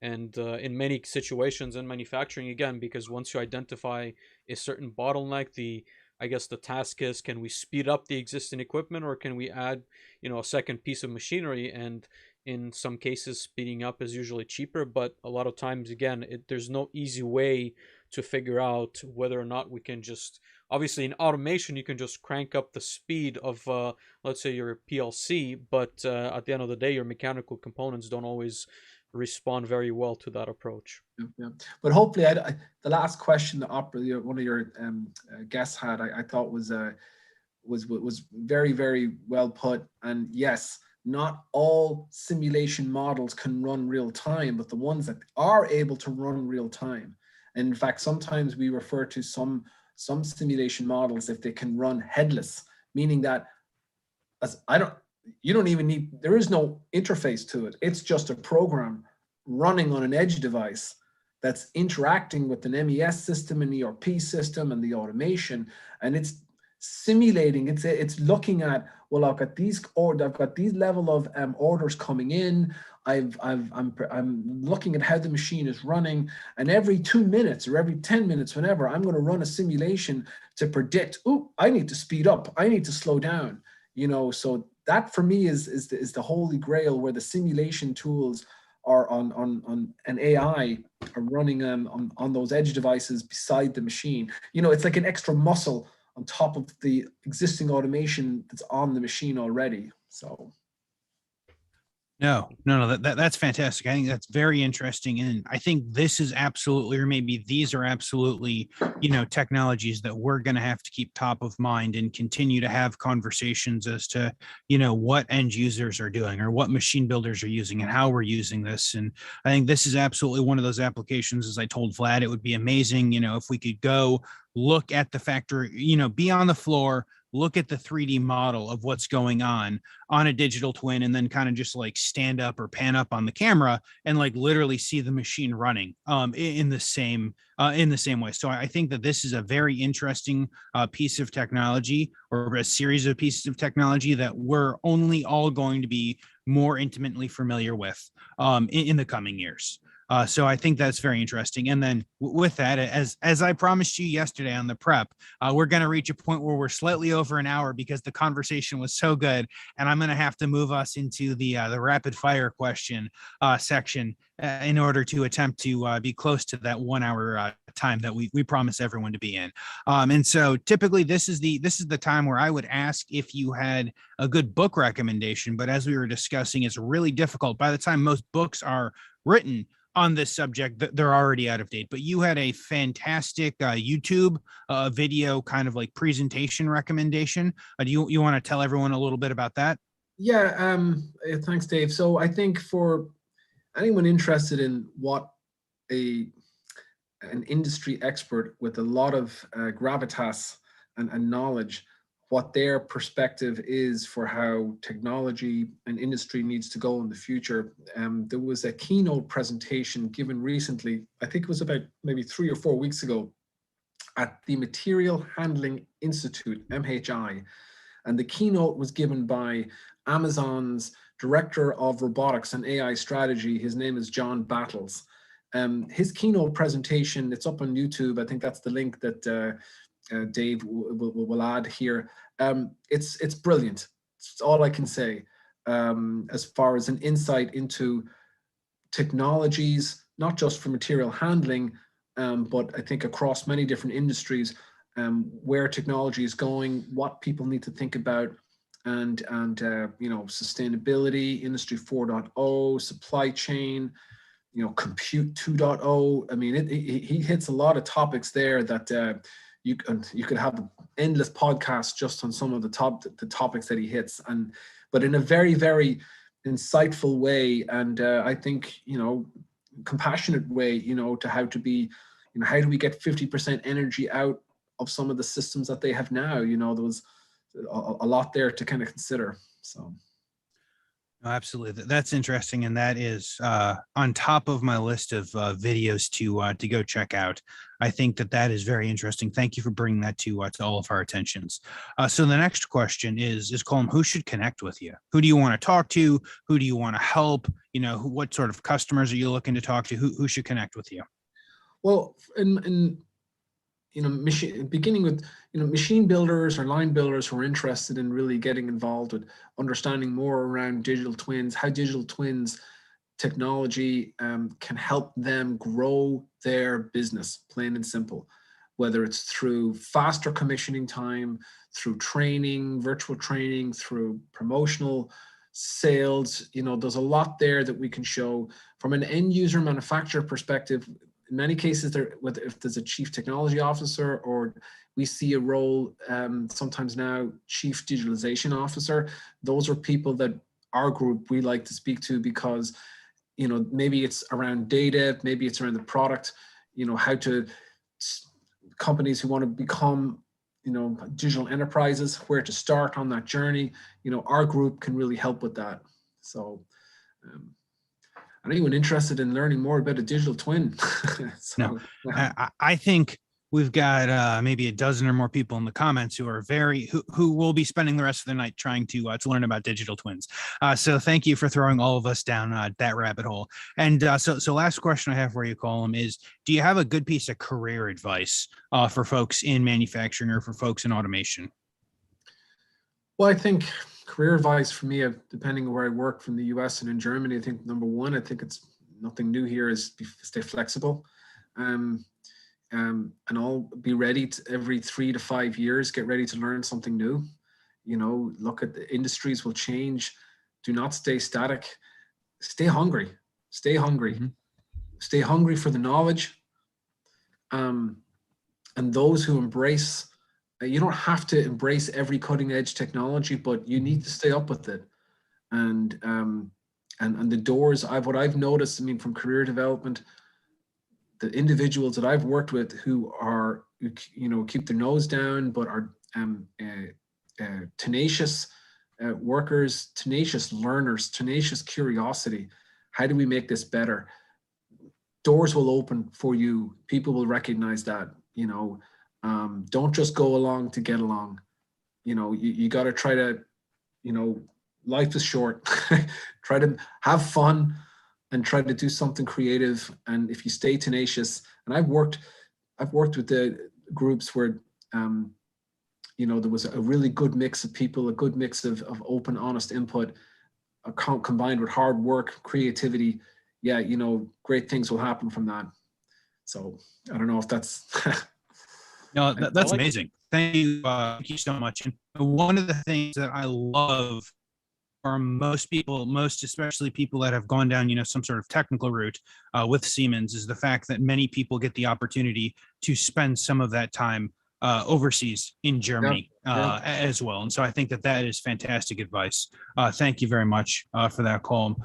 And in many situations in manufacturing, again, because once you identify a certain bottleneck, I guess the task is, can we speed up the existing equipment, or can we add, you know, a second piece of machinery? And in some cases, speeding up is usually cheaper, but a lot of times, again, there's no easy way to figure out whether or not we can just, obviously in automation you can just crank up the speed of let's say your PLC, but at the end of the day your mechanical components don't always respond very well to that approach. Yeah. But hopefully, the last question that one of your guests had, I thought was very, very well put. And yes, not all simulation models can run real time, but the ones that are able to run real time. And in fact, sometimes we refer to some simulation models if they can run headless, meaning that you don't even need, there is no interface to it. It's just a program running on an edge device that's interacting with an MES system, an ERP system, and the automation. And it's simulating, it's looking at, well, I've got these level of orders coming in. I'm looking at how the machine is running, and every 2 minutes or every 10 minutes, whenever, I'm going to run a simulation to predict, oh, I need to speed up, I need to slow down. You know, so that for me is the holy grail, where the simulation tools are on an AI are running on those edge devices beside the machine. You know, it's like an extra muscle on top of the existing automation that's on the machine already. So. No, that's fantastic. I think that's very interesting. And I think this is absolutely, or maybe these are absolutely, you know, technologies that we're going to have to keep top of mind and continue to have conversations as to, you know, what end users are doing or what machine builders are using and how we're using this. And I think this is absolutely one of those applications. As I told Vlad, it would be amazing, you know, if we could go look at the factory, you know, be on the floor, look at the 3D model of what's going on a digital twin, and then kind of just like stand up or pan up on the camera and like literally see the machine running in the same way. So I think that this is a very interesting piece of technology, or a series of pieces of technology that we're only all going to be more intimately familiar with in the coming years. So I think that's very interesting. And then with that, as I promised you yesterday on the prep, we're going to reach a point where we're slightly over an hour because the conversation was so good. And I'm going to have to move us into the rapid fire question section in order to attempt to be close to that 1 hour time that we promise everyone to be in. And so typically this is the time where I would ask if you had a good book recommendation. But as we were discussing, it's really difficult. By the time most books are written on this subject, they're already out of date. But you had a fantastic YouTube video kind of like presentation recommendation. Do you want to tell everyone a little bit about that? Yeah, thanks, Dave. So I think for anyone interested in what an industry expert with a lot of gravitas and knowledge, what their perspective is for how technology and industry needs to go in the future. There was a keynote presentation given recently, I think it was about maybe 3 or 4 weeks ago, at the Material Handling Institute, MHI. And the keynote was given by Amazon's Director of Robotics and AI Strategy. His name is John Battles. His keynote presentation, it's up on YouTube. I think that's the link that Dave will add here. It's brilliant. It's all I can say as far as an insight into technologies, not just for material handling, but I think across many different industries, where technology is going, what people need to think about, and you know, sustainability, Industry 4.0, supply chain, you know, compute 2.0. I mean, he hits a lot of topics there that you could have an endless podcast just on some of the topics that he hits, but in a very, very insightful way, and I think, you know, compassionate way, you know, to how to be, you know, how do we get 50% energy out of some of the systems that they have now? You know, there was a lot there to kind of consider. So. No, absolutely. That's interesting. And that is on top of my list of videos to go check out. I think that is very interesting. Thank you for bringing that to all of our attentions. So the next question is Colm, who should connect with you? Who do you want to talk to? Who do you want to help? You know, what sort of customers are you looking to talk to? Who should connect with you? Well, in you know, beginning with, you know, machine builders or line builders who are interested in really getting involved with understanding more around digital twins, how digital twins technology can help them grow their business, plain and simple, whether it's through faster commissioning time, through training, virtual training, through promotional sales. You know, there's a lot there that we can show from an end user manufacturer perspective. In many cases, whether if there's a chief technology officer, or we see a role sometimes now, chief digitalization officer, those are people that our group, we like to speak to, because, you know, maybe it's around data, maybe it's around the product, you know, how to, companies who want to become, you know, digital enterprises, where to start on that journey. You know, our group can really help with that. So anyone interested in learning more about a digital twin? So, No, I think we've got maybe a dozen or more people in the comments who are who will be spending the rest of the night trying to learn about digital twins. So thank you for throwing all of us down that rabbit hole. And so last question I have for you, Colm, is do you have a good piece of career advice for folks in manufacturing or for folks in automation? Well, I think career advice for me, depending on where I work from the US and in Germany, I think number one, I think it's nothing new here, is stay flexible. And I'll be ready to, every 3 to 5 years, get ready to learn something new. You know, look at the industries will change. Do not stay static. Stay hungry. Stay hungry. Mm-hmm. Stay hungry for the knowledge. And those who embrace, you don't have to embrace every cutting edge technology, but you need to stay up with it. And the doors, what I've noticed, I mean, from career development, the individuals that I've worked with who are, you know, keep their nose down, but are tenacious workers, tenacious learners, tenacious curiosity. How do we make this better? Doors will open for you. People will recognize that, you know. Don't just go along to get along. You know, you got to try to, you know, life is short. Try to have fun and try to do something creative. And if you stay tenacious, and I've worked with the groups where, you know, there was a really good mix of people, a good mix of open, honest input, combined with hard work, creativity. Yeah, you know, great things will happen from that. So I don't know if that's. No, that's amazing. Thank you so much. And one of the things that I love from most people, most especially people that have gone down, you know, some sort of technical route with Siemens, is the fact that many people get the opportunity to spend some of that time overseas in Germany as well. And so I think that is fantastic advice. Thank you very much for that, Colm.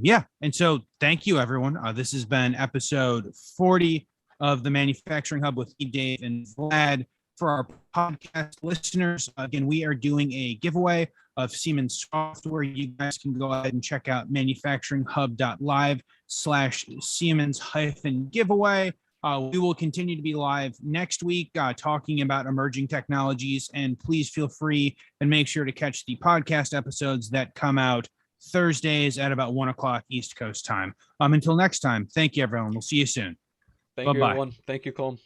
Yeah. And so thank you, everyone. This has been episode 40 of the Manufacturing Hub with me, Dave, and Vlad. For our podcast listeners, again, we are doing a giveaway of Siemens software. You guys can go ahead and check out manufacturinghub.live/Siemens-giveaway. We will continue to be live next week talking about emerging technologies, and please feel free and make sure to catch the podcast episodes that come out Thursdays at about 1 o'clock East Coast time. Until next time, thank you, everyone. We'll see you soon. Thank you, Bye-bye. everyone. Thank you, Colm.